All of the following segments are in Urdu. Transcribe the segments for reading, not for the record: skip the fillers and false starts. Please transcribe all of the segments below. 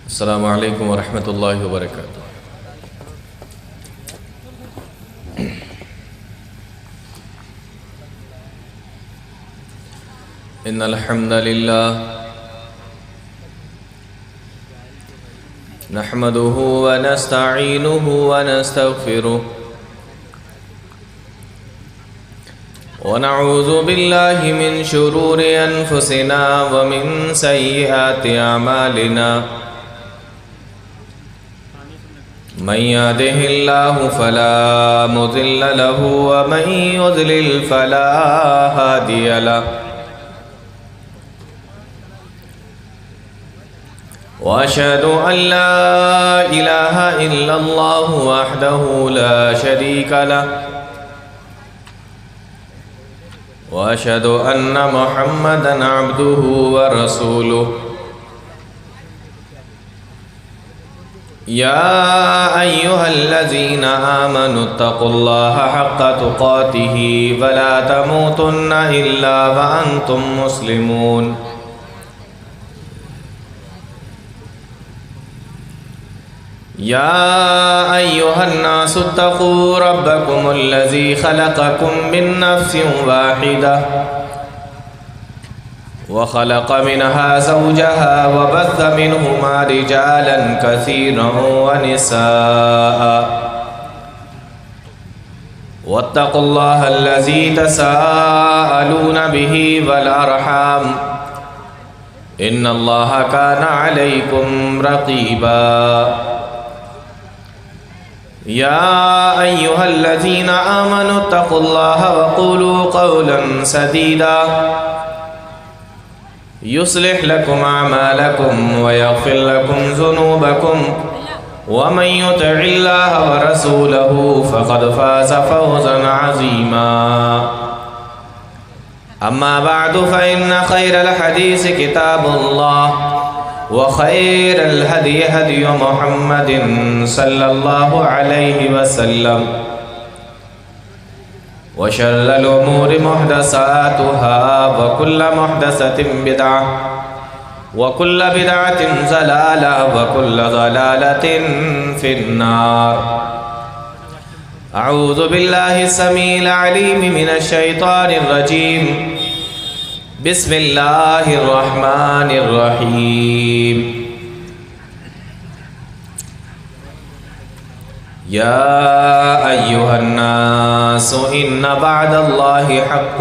السلام علیکم ورحمۃ اللہ وبرکاتہ۔ ان الحمد للہ نحمده ونستعینه ونستغفره ونعوذ باللہ من شرور انفسنا ومن سیئات اعمالنا من يهده الله فلا مضل له ومن يضلل فلا هادي له وأشهد أن لا إله إلا الله وحده لا شريك له وأشهد أن محمدًا عبده ورسوله يا أيها الذين آمنوا اتقوا الله حق تقاته ولا تموتن إلا وأنتم مسلمون يا أيها الناس اتقوا ربكم الذي خلقكم من نفس واحدة وخلق منها زوجها وبث منهما رجالا كثيرا ونساء واتقوا الله الذي تساءلون به والأرحام إن الله كان عليكم رقيبا يا أيها الذين آمنوا اتقوا الله وقولوا قولا سديدا يصلح لكم أعمالكم ويغفر لكم ذنوبكم ومن يطع الله ورسوله فقد فاز فوزا عظيما أما بعد فإن خير الحديث كتاب الله وخير الهدي هدي محمد صلى الله عليه وسلم وشر الأمور محدثاتها وكل محدثة بدعة وكل بدعة ضلالة وكل ضلالة في النار أعوذ بالله السميع العليم من الشيطان الرجيم بسم الله الرحمن الرحيم يا أيها الناس إن بعد الله حق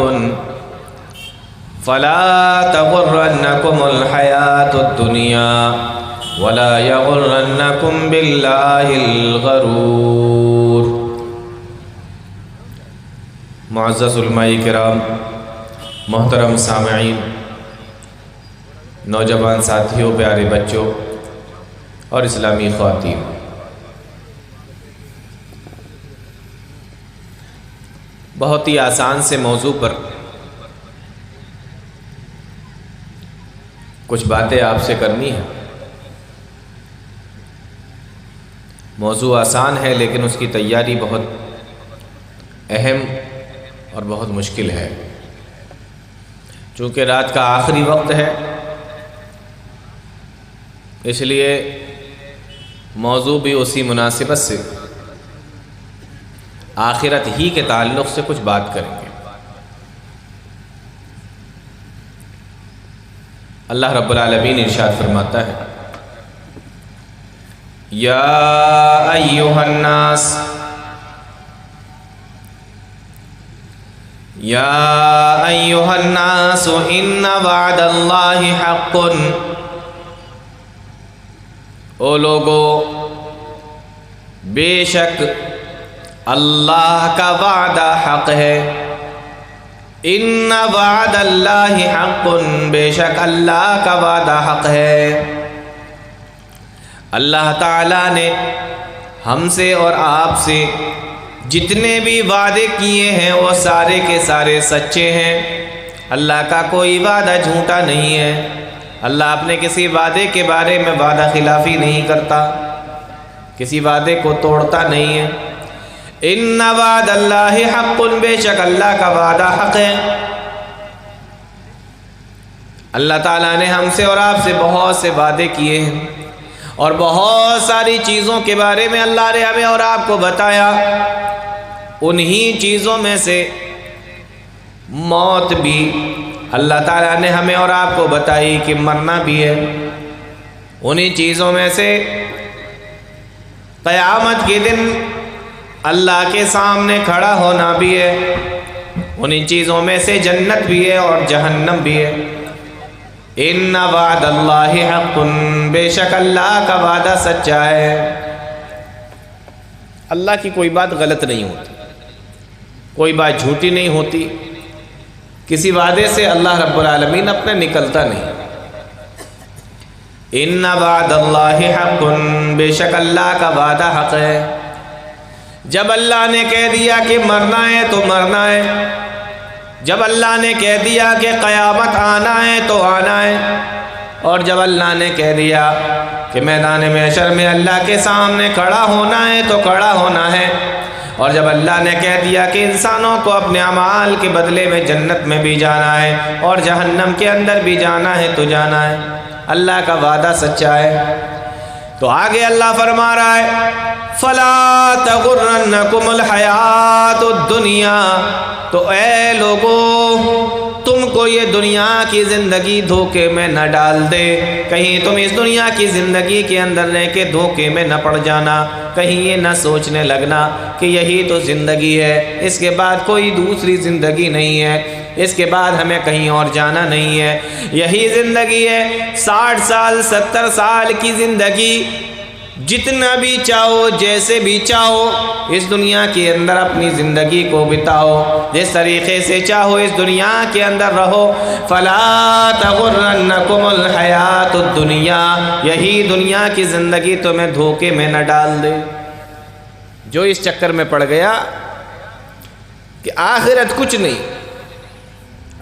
فلا تغرنكم الحياة الدنيا ولا يغرنكم بالله الغرور۔ معزز علماء کرام، محترم سامعین، نوجوان ساتھیوں، پیارے بچوں اور اسلامی خواتین، بہت ہی آسان سے موضوع پر کچھ باتیں آپ سے کرنی ہیں۔ موضوع آسان ہے لیکن اس کی تیاری بہت اہم اور بہت مشکل ہے، چونکہ رات کا آخری وقت ہے، اس لیے موضوع بھی اسی مناسبت سے آخرت ہی کے تعلق سے کچھ بات کریں گے۔ اللہ رب العالمین ارشاد فرماتا ہے، یا ایھا الناس یا ایھا الناس ان وعد اللہ حق۔ او لوگو، بے شک اللہ کا وعدہ حق ہے۔ ان وعد اللہ حق، بے شک اللہ کا وعدہ حق ہے۔ اللہ تعالیٰ نے ہم سے اور آپ سے جتنے بھی وعدے کیے ہیں وہ سارے کے سارے سچے ہیں۔ اللہ کا کوئی وعدہ جھوٹا نہیں ہے۔ اللہ اپنے کسی وعدے کے بارے میں وعدہ خلافی نہیں کرتا، کسی وعدے کو توڑتا نہیں ہے۔ ان وعد اللہ حق، بے شک اللہ کا وعدہ حق ہے۔ اللہ تعالیٰ نے ہم سے اور آپ سے بہت سے وعدے کیے ہیں، اور بہت ساری چیزوں کے بارے میں اللہ نے ہمیں اور آپ کو بتایا. انہی چیزوں میں سے موت بھی اللہ تعالیٰ نے ہمیں اور آپ کو بتائی کہ مرنا بھی ہے. انہی چیزوں میں سے قیامت کے دن اللہ کے سامنے کھڑا ہونا بھی ہے. انہی چیزوں میں سے جنت بھی ہے اور جہنم بھی ہے. ان وعد اللہ حق، بے شک اللہ کا وعدہ سچا ہے. اللہ کی کوئی بات غلط نہیں ہوتی، کوئی بات جھوٹی نہیں ہوتی. کسی وعدے سے اللہ رب العالمین اپنے نکلتا نہیں. ان وعد اللہ حق، بے شک اللہ کا وعدہ حق ہے. جب اللہ نے کہہ دیا کہ مرنا ہے تو مرنا ہے، جب اللہ نے کہہ دیا کہ قیامت آنا ہے تو آنا ہے، اور جب اللہ نے کہہ دیا کہ میدان محشر میں اللہ کے سامنے کھڑا ہونا ہے تو کھڑا ہونا ہے، اور جب اللہ نے کہہ دیا کہ انسانوں کو اپنے اعمال کے بدلے میں جنت میں بھی جانا ہے اور جہنم کے اندر بھی جانا ہے تو جانا ہے. اللہ کا وعدہ سچا ہے. تو آگے اللہ فرما رہا ہے فَلَا تَغُرَّنَّكُمُ الْحَيَاةُ الدُّنْيَا، تو اے لوگو تم کو یہ دنیا کی زندگی دھوکے میں نہ ڈال دے. کہیں تم اس دنیا کی زندگی کے اندر رہ کے دھوکے میں نہ پڑ جانا. کہیں یہ نہ سوچنے لگنا کہ یہی تو زندگی ہے، اس کے بعد کوئی دوسری زندگی نہیں ہے، اس کے بعد ہمیں کہیں اور جانا نہیں ہے. یہی زندگی ہے. 60 سال 70 سال کی زندگی، جتنا بھی چاہو جیسے بھی چاہو اس دنیا کے اندر اپنی زندگی کو بتاؤ، جس طریقے سے چاہو اس دنیا کے اندر رہو. فَلَا تَغُرَّنَّكُمُ الْحَيَاةُ الدُّنْيَا، یہی دنیا کی زندگی تمہیں دھوکے میں نہ ڈال دے. جو اس چکر میں پڑ گیا کہ آخرت کچھ نہیں،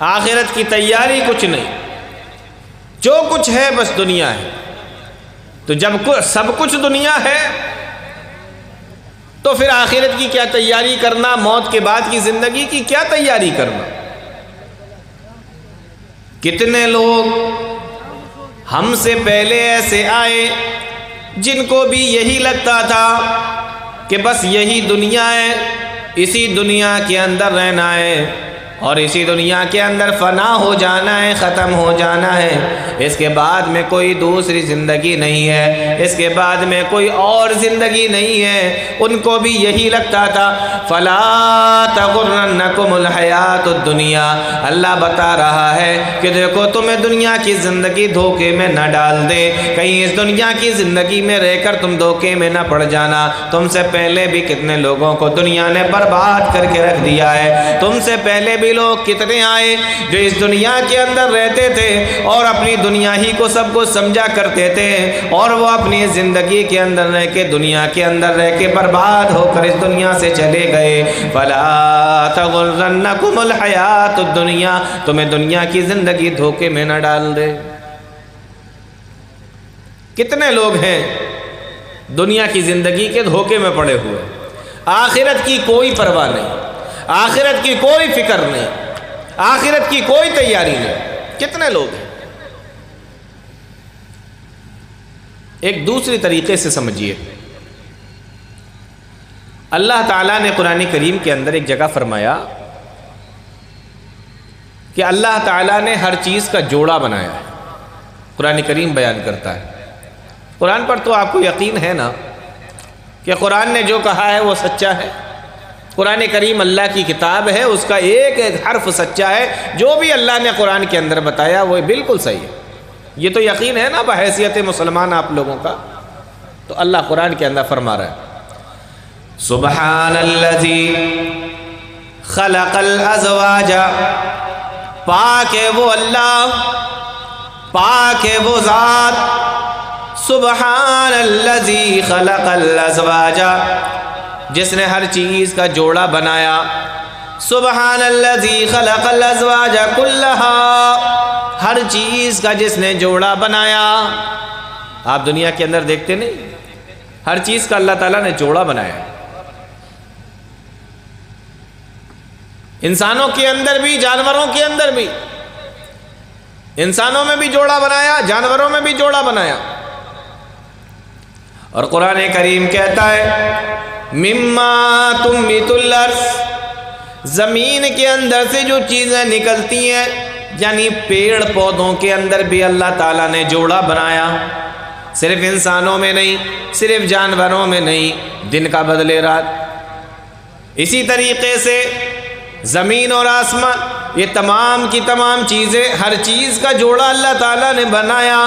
آخرت کی تیاری کچھ نہیں، جو کچھ ہے بس دنیا ہے. تو جب سب کچھ دنیا ہے تو پھر آخرت کی کیا تیاری کرنا، موت کے بعد کی زندگی کی کیا تیاری کرنا. کتنے لوگ ہم سے پہلے ایسے آئے جن کو بھی یہی لگتا تھا کہ بس یہی دنیا ہے، اسی دنیا کے اندر رہنا ہے اور اسی دنیا کے اندر فنا ہو جانا ہے، ختم ہو جانا ہے. اس کے بعد میں کوئی دوسری زندگی نہیں ہے، اس کے بعد میں کوئی اور زندگی نہیں ہے. ان کو بھی یہی لگتا تھا. فَلَا تَغُرَّنَّكُمُ الْحَيَاةُ الدُّنْيَا، اللہ بتا رہا ہے کہ دیکھو تمہیں دنیا کی زندگی دھوکے میں نہ ڈال دے. کہیں اس دنیا کی زندگی میں رہ کر تم دھوکے میں نہ پڑ جانا. تم سے پہلے بھی کتنے لوگوں کو دنیا نے برباد کر کے رکھ دیا ہے. تم سے پہلے بھی لوگ کتنے آئے جو اس دنیا کے اندر رہتے تھے اور اپنی دنیا ہی کو سب کو سمجھا کرتے تھے، اور وہ اپنی زندگی کے اندر رہ کے دنیا کے اندر رہ کے برباد ہو کر اس دنیا سے چلے گئے. فَلَا تَغُرَّنَّكُمُ الْحَيَاةُ الدُّنْيَا، تمہیں دنیا کی زندگی دھوکے میں نہ ڈال دے. کتنے لوگ ہیں دنیا کی زندگی کے دھوکے میں پڑے ہوئے، آخرت کی کوئی پرواہ نہیں، آخرت کی کوئی فکر نہیں، آخرت کی کوئی تیاری نہیں. کتنے لوگ ہیں. ایک دوسری طریقے سے سمجھیے. اللہ تعالیٰ نے قرآن کریم کے اندر ایک جگہ فرمایا کہ اللہ تعالیٰ نے ہر چیز کا جوڑا بنایا ہے. قرآن کریم بیان کرتا ہے. قرآن پر تو آپ کو یقین ہے نا کہ قرآن نے جو کہا ہے وہ سچا ہے. قرآن کریم اللہ کی کتاب ہے، اس کا ایک ایک حرف سچا ہے. جو بھی اللہ نے قرآن کے اندر بتایا وہ بالکل صحیح ہے. یہ تو یقین ہے نا بحیثیت مسلمان آپ لوگوں کا. تو اللہ قرآن کے اندر فرما رہا ہے سبحان الذی خلق الازواج، پاک ہے وہ اللہ، پاک ہے وہ ذات. سبحان الذی خلق الازواج، جس نے ہر چیز کا جوڑا بنایا. سبحان الذی خلق الازواج کلھا، ہر چیز کا جس نے جوڑا بنایا. آپ دنیا کے اندر دیکھتے نہیں، ہر چیز کا اللہ تعالیٰ نے جوڑا بنایا. انسانوں کے اندر بھی، جانوروں کے اندر بھی. انسانوں میں بھی جوڑا بنایا، جانوروں میں بھی جوڑا بنایا. اور قرآن کریم کہتا ہے مما تنبت الارض، زمین کے اندر سے جو چیزیں نکلتی ہیں، یعنی پیڑ پودوں کے اندر بھی اللہ تعالیٰ نے جوڑا بنایا، صرف انسانوں میں نہیں، صرف جانوروں میں نہیں، دن کا بدلے رات۔ اسی طریقے سے زمین اور آسمان، یہ تمام کی تمام چیزیں، ہر چیز کا جوڑا اللہ تعالیٰ نے بنایا۔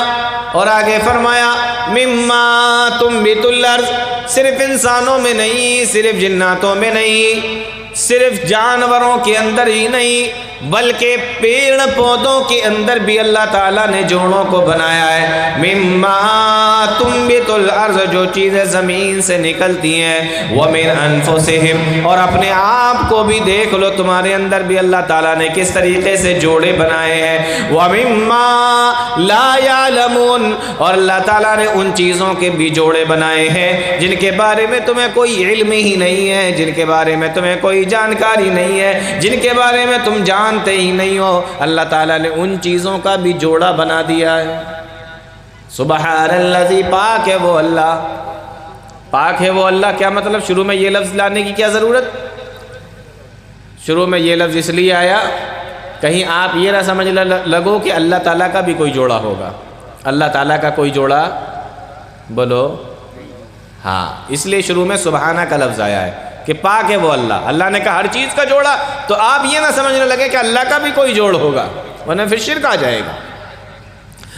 اور آگے فرمایا مما تنبت الارض، صرف انسانوں میں نہیں، صرف جناتوں میں نہیں، صرف جانوروں کے اندر ہی نہیں، بلکہ پیڑ پودوں کے اندر بھی اللہ تعالیٰ نے جوڑوں کو بنایا ہے۔ مما تنبت الارض، جو چیزیں زمین سے نکلتی ہیں، ومن انفسہم، اور اپنے آپ کو بھی دیکھ لو، تمہارے اندر بھی اللہ تعالیٰ نے کس طریقے سے جوڑے بنائے ہیں۔ ومما لا یعلمون، اور اللہ تعالیٰ نے ان چیزوں کے بھی جوڑے بنائے ہیں جن کے بارے میں تمہیں کوئی علم ہی نہیں ہے، جن کے بارے میں تمہیں کوئی جانکاری نہیں ہے، جن کے بارے میں تم جانتے ہی نہیں ہو، اللہ تعالیٰ نے ان چیزوں کا بھی جوڑا بنا دیا ہے۔ سبحان الذی، پاک ہے وہ اللہ، پاک ہے وہ اللہ۔ کیا مطلب؟ شروع میں یہ لفظ لانے کی کیا ضرورت؟ شروع میں یہ لفظ اس لیے آیا کہیں آپ یہ نہ سمجھ لگو کہ اللہ تعالیٰ کا بھی کوئی جوڑا ہوگا۔ اللہ تعالیٰ کا کوئی جوڑا بولو ہاں، اس لیے شروع میں سبحانہ کا لفظ آیا ہے کہ پاک ہے وہ اللہ۔ اللہ نے کہا ہر چیز کا جوڑا، تو آپ یہ نہ سمجھنے لگے کہ اللہ کا بھی کوئی جوڑ ہوگا، ورنہ پھر شرک آ جائے گا۔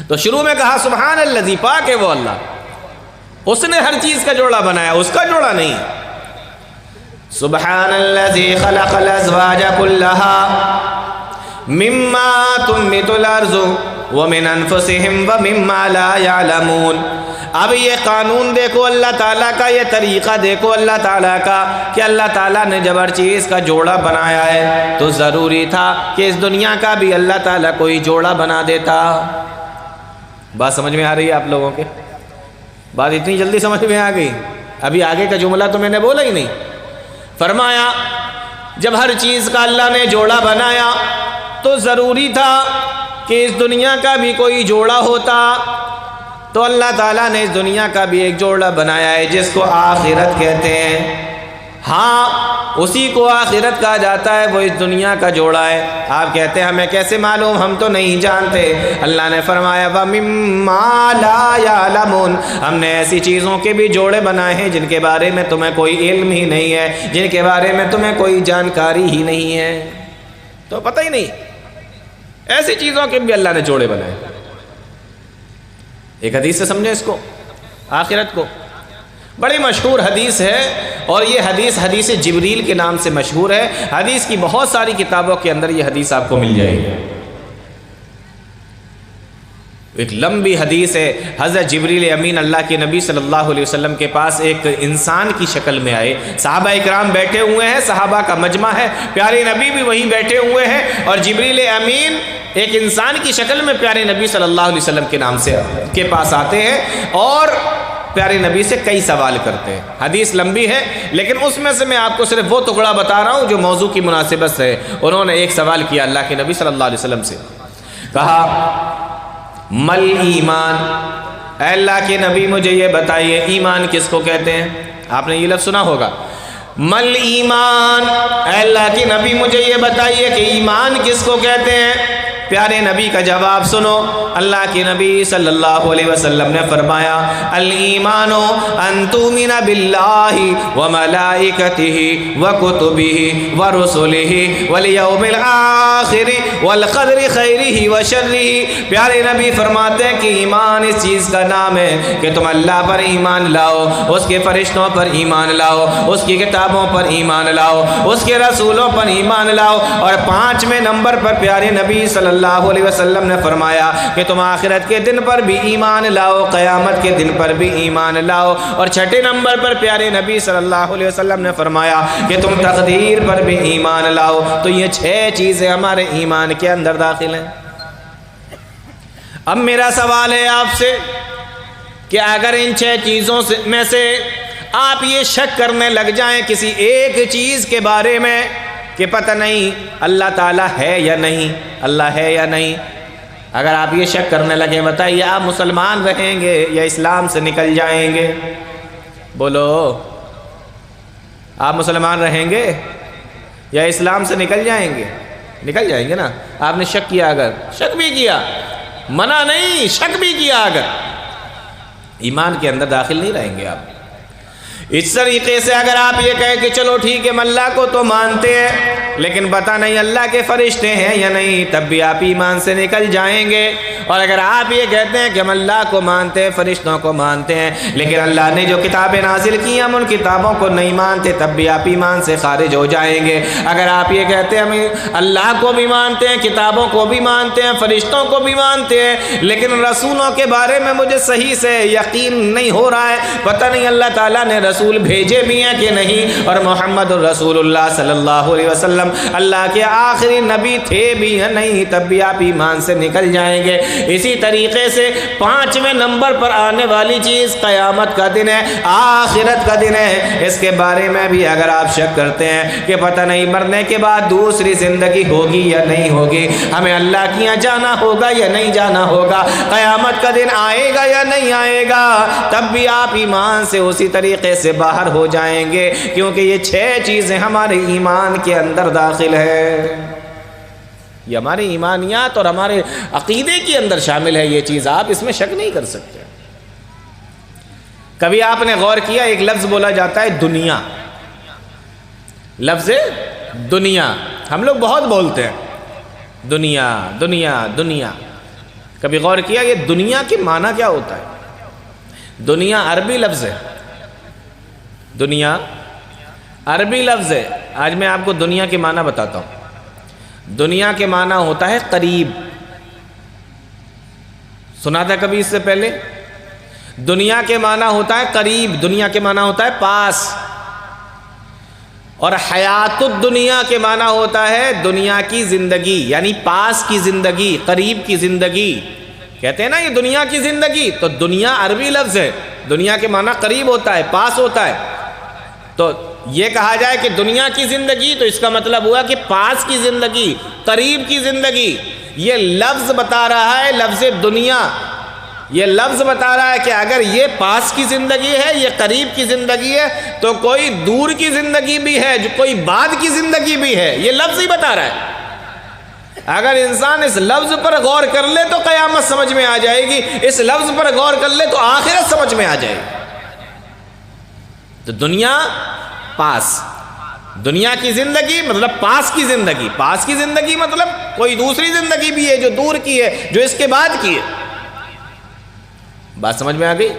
تو شروع میں کہا سبحان الذی، پاک ہے وہ اللہ، اس نے ہر چیز کا جوڑا بنایا، اس کا جوڑا نہیں۔ سبحان الذی خلق الازواج کلها مما تنبت الارض ومن انفسهم ومما لا يعلمون۔ اب یہ قانون دیکھو اللہ تعالیٰ کا، یہ طریقہ دیکھو اللہ تعالیٰ کا کہ اللہ تعالیٰ نے جب ہر چیز کا جوڑا بنایا ہے تو ضروری تھا کہ اس دنیا کا بھی اللہ تعالیٰ کوئی جوڑا بنا دیتا۔ بات سمجھ میں آ رہی ہے آپ لوگوں کے؟ بات اتنی جلدی سمجھ میں آ گئی؟ ابھی آگے کا جملہ تو میں نے بولا ہی نہیں۔ فرمایا جب ہر چیز کا اللہ نے جوڑا بنایا تو ضروری تھا کہ اس دنیا کا بھی کوئی جوڑا ہوتا، تو اللہ تعالیٰ نے اس دنیا کا بھی ایک جوڑا بنایا ہے جس کو آخرت کہتے ہیں۔ ہاں، اسی کو آخرت کہا جاتا ہے، وہ اس دنیا کا جوڑا ہے۔ آپ کہتے ہیں ہمیں کیسے معلوم، ہم تو نہیں جانتے۔ اللہ نے فرمایا وَمِمَّا لَا يَعْلَمُونَ، ہم نے ایسی چیزوں کے بھی جوڑے بنائے ہیں جن کے بارے میں تمہیں کوئی علم ہی نہیں ہے، جن کے بارے میں تمہیں کوئی جانکاری ہی نہیں ہے، تو پتہ ہی نہیں، ایسی چیزوں کے بھی اللہ نے جوڑے بنائے۔ ایک حدیث سے سمجھیں اس کو، آخرت کو، بڑی مشہور حدیث ہے، اور یہ حدیث حدیث جبریل کے نام سے مشہور ہے۔ حدیث کی بہت ساری کتابوں کے اندر یہ حدیث آپ کو مل جائے گی۔ ایک لمبی حدیث ہے، حضرت جبریل امین اللہ کے نبی صلی اللہ علیہ وسلم کے پاس ایک انسان کی شکل میں آئے۔ صحابہ اکرام بیٹھے ہوئے ہیں، صحابہ کا مجمع ہے، پیارے نبی بھی وہیں بیٹھے ہوئے ہیں، اور جبریل امین ایک انسان کی شکل میں پیارے نبی صلی اللہ علیہ وسلم کے نام سے کے پاس آتے ہیں اور پیارے نبی سے کئی سوال کرتے ہیں۔ حدیث لمبی ہے، لیکن اس میں سے میں آپ کو صرف وہ ٹکڑا بتا رہا ہوں جو موضوع کی مناسبت سے ہے۔ انہوں نے ایک سوال کیا اللہ کے نبی صلی اللہ علیہ وسلم سے، کہا مل ایمان، اے اللہ کے نبی مجھے یہ بتائیے ایمان کس کو کہتے ہیں؟ آپ نے یہ لفظ سنا ہوگا، مل ایمان، اے اللہ کے نبی مجھے یہ بتائیے کہ ایمان کس کو کہتے ہیں؟ پیارے نبی کا جواب سنو، اللہ کے نبی صلی اللہ علیہ وسلم نے فرمایا الایمان ان تؤمن باللہ وملائکتہ وکتبہ ورسلہ والیوم الآخر والقدر خیرہ وشرہ۔ پیارے نبی فرماتے ہیں کہ ایمان اس چیز کا نام ہے کہ تم اللہ پر ایمان لاؤ، اس کے فرشتوں پر ایمان لاؤ، اس کی کتابوں پر ایمان لاؤ، اس کے رسولوں پر ایمان لاؤ، اور 5ویں نمبر پر پیارے نبی صلی اللہ علیہ وسلم نے فرمایا کہ تم آخرت کے دن پر بھی ایمان لاؤ، قیامت کے دن پر بھی ایمان لاؤ، اور 6 نمبر پر پیارے نبی صلی اللہ علیہ وسلم نے فرمایا کہ تم تقدیر پر بھی ایمان لاؤ۔ تو یہ 6 چیزیں ہمارے ایمان کے اندر داخل ہیں۔ اب میرا سوال ہے آپ سے کہ اگر ان 6 چیزوں میں سے آپ یہ شک کرنے لگ جائیں کسی ایک چیز کے بارے میں کہ پتہ نہیں اللہ تعالیٰ ہے یا نہیں، اللہ ہے یا نہیں، اگر آپ یہ شک کرنے لگے بتائیے آپ مسلمان رہیں گے یا اسلام سے نکل جائیں گے؟ بولو، آپ مسلمان رہیں گے یا اسلام سے نکل جائیں گے؟ نکل جائیں گے نا۔ آپ نے شک کیا، اگر شک بھی کیا، منع نہیں، شک بھی کیا، اگر ایمان کے اندر داخل نہیں رہیں گے آپ۔ اس طریقے سے اگر آپ یہ کہیں کہ چلو ٹھیک ہے ہم اللہ کو تو مانتے ہیں لیکن پتہ نہیں اللہ کے فرشتے ہیں یا نہیں، تب بھی آپ ایمان سے نکل جائیں گے۔ اور اگر آپ یہ کہتے ہیں کہ ہم اللہ کو مانتے ہیں، فرشتوں کو مانتے ہیں، لیکن اللہ نے جو کتابیں نازل کی ہم ان کتابوں کو نہیں مانتے، تب بھی آپ ایمان سے خارج ہو جائیں گے۔ اگر آپ یہ کہتے ہیں ہم اللہ کو بھی مانتے ہیں، کتابوں کو بھی مانتے ہیں، فرشتوں کو بھی مانتے ہیں، لیکن رسولوں کے بارے میں مجھے صحیح سے یقین نہیں ہو رہا ہے، پتہ نہیں اللہ تعالیٰ نے رسول بھیجے بھی ہیں کہ نہیں، اور محمد الرسول اللہ صلی اللہ علیہ وسلم اللہ کے آخری نبی تھے بھی یا نہیں، تب بھی آپ ایمان سے نکل جائیں گے۔ اسی طریقے سے 5ویں نمبر پر آنے والی چیز قیامت کا دن ہے، آخرت کا دن ہے۔ اس کے بارے میں بھی اگر آپ شک کرتے ہیں کہ پتہ نہیں مرنے کے بعد دوسری زندگی ہوگی یا نہیں ہوگی، ہمیں اللہ کے یہاں جانا ہوگا یا نہیں جانا ہوگا، قیامت کا دن آئے گا یا نہیں آئے گا، تب بھی آپ ایمان سے اسی طریقے سے باہر ہو جائیں گے، کیونکہ یہ 6 چیزیں ہمارے ایمان کے اندر داخل ہے، یہ ہمارے ایمانیات اور ہمارے عقیدے کے اندر شامل ہے یہ چیز، آپ اس میں شک نہیں کر سکتے۔ کبھی آپ نے غور کیا ایک لفظ بولا جاتا ہے دنیا، لفظ دنیا ہم لوگ بہت بولتے ہیں، دنیا دنیا دنیا، کبھی غور کیا یہ دنیا کے معنی کیا ہوتا ہے؟ دنیا عربی لفظ ہے، دنیا عربی لفظ ہے۔ آج میں آپ کو دنیا کے معنی بتاتا ہوں۔ دنیا کے معنی ہوتا ہے قریب، سنا تھا کبھی اس سے پہلے؟ دنیا کے معنی ہوتا ہے قریب، دنیا کے معنی ہوتا ہے پاس، اور حیات الدنیا کے معنی ہوتا ہے دنیا کی زندگی، یعنی پاس کی زندگی، قریب کی زندگی۔ کہتے ہیں نا یہ دنیا کی زندگی، تو دنیا عربی لفظ ہے، دنیا کے معنی قریب ہوتا ہے، پاس ہوتا ہے۔ تو یہ کہا جائے کہ دنیا کی زندگی تو اس کا مطلب ہوا کہ پاس کی زندگی، قریب کی زندگی۔ یہ لفظ بتا رہا ہے، لفظ دنیا یہ لفظ بتا رہا ہے کہ اگر یہ پاس کی زندگی ہے، یہ قریب کی زندگی ہے، تو کوئی دور کی زندگی بھی ہے، جو کوئی بعد کی زندگی بھی ہے، یہ لفظ ہی بتا رہا ہے۔ اگر انسان اس لفظ پر غور کر لے تو قیامت سمجھ میں آ جائے گی، اس لفظ پر غور کر لے تو آخرت سمجھ میں آ جائے گی۔ تو دنیا پاس، دنیا کی زندگی مطلب پاس کی زندگی، پاس کی زندگی مطلب کوئی دوسری زندگی بھی ہے جو دور کی ہے، جو اس کے بعد کی ہے۔ بات سمجھ میں آ گئی؟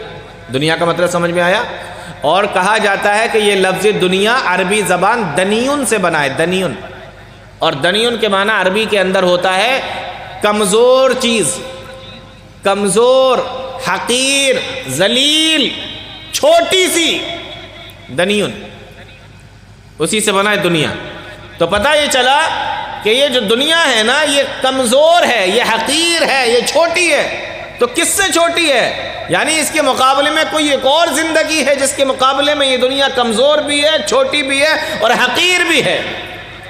دنیا کا مطلب سمجھ میں آیا؟ اور کہا جاتا ہے کہ یہ لفظ دنیا عربی زبان دنیون سے بنا ہے، دنیون، اور دنیون کے معنی عربی کے اندر ہوتا ہے کمزور چیز، کمزور، حقیر، ذلیل، چھوٹی سی، دنیون، اسی سے بنا ہے دنیا۔ تو پتہ یہ چلا کہ یہ جو دنیا ہے نا یہ کمزور ہے، یہ حقیر ہے، یہ چھوٹی ہے۔ تو کس سے چھوٹی ہے؟ یعنی اس کے مقابلے میں کوئی ایک اور زندگی ہے جس کے مقابلے میں یہ دنیا کمزور بھی ہے، چھوٹی بھی ہے اور حقیر بھی ہے۔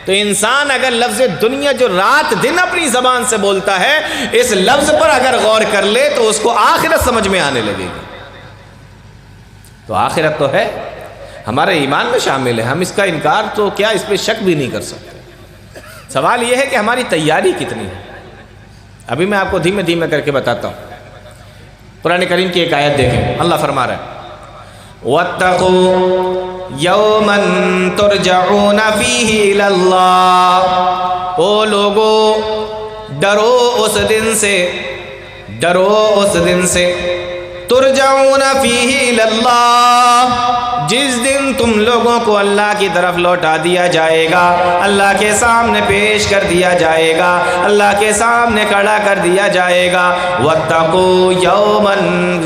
تو انسان اگر لفظ دنیا جو رات دن اپنی زبان سے بولتا ہے، اس لفظ پر اگر غور کر لے تو اس کو آخرت سمجھ میں آنے لگے گی۔ تو آخرت تو ہے، ہمارے ایمان میں شامل ہے، ہم اس کا انکار تو کیا اس پہ شک بھی نہیں کر سکتے۔ سوال یہ ہے کہ ہماری تیاری کتنی ہے۔ ابھی میں آپ کو دھیمے دھیمے کر کے بتاتا ہوں۔ قرآن کریم کی ایک آیت دیکھیں، اللہ فرما رہا ہے وَاتَّقُوا يَوْمًا تُرْجَعُونَ فِيهِ إِلَى اللَّهِ، او لوگو ڈرو اس دن سے، ڈرو اس دن سے، ترجعون فیہ الی اللہ، جس دن تم لوگوں کو اللہ کی طرف لوٹا دیا جائے گا، اللہ کے سامنے پیش کر دیا جائے گا، اللہ کے سامنے کھڑا کر دیا جائے گا۔ واتقوا یوما،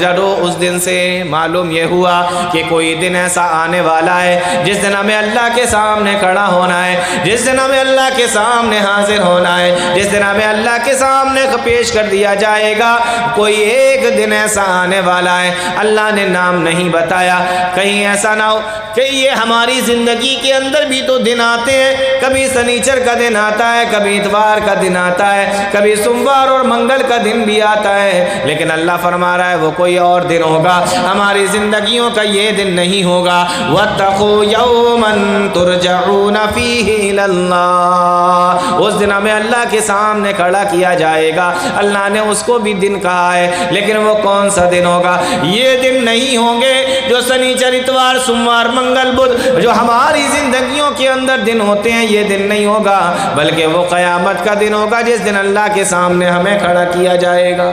ڈرو اس دن سے۔ معلوم یہ ہوا کہ کوئی دن ایسا آنے والا ہے جس دن ہمیں اللہ کے سامنے کھڑا ہونا ہے، جس دن ہمیں اللہ کے سامنے حاضر ہونا ہے، جس دن ہمیں اللہ کے سامنے پیش کر دیا جائے گا۔ کوئی ایک دن ایسا آنے والا ہے، اللہ نے نام نہیں بتایا، کہیں ایسا ایسا نہ ہو کہ یہ ہماری زندگی کے اندر بھی تو دن آتے ہیں، کبھی سنیچر کا دن آتا ہے، کبھی اتوار کا دن آتا ہے، کبھی سوموار اور منگل کا دن بھی آتا ہے، لیکن اللہ فرما رہا ہے وہ کوئی اور دن ہوگا، ہماری زندگیوں کا یہ دن نہیں ہوگا۔ وَاتَّقُوا يَوْمًا تُرْجَعُونَ فِيهِ إِلَى اللَّهِ، اس دن ہمیں اللہ کے سامنے کھڑا کیا جائے گا۔ اللہ نے اس کو بھی دن کہا ہے، لیکن وہ کون سا دن ہوگا؟ یہ دن نہیں ہوں گے جو سنیچر اتوار سوموار منگل بدھ جو ہماری زندگیوں کے اندر دن ہوتے ہیں، یہ دن نہیں ہوگا، بلکہ وہ قیامت کا دن ہوگا جس دن اللہ کے سامنے ہمیں کھڑا کیا جائے گا۔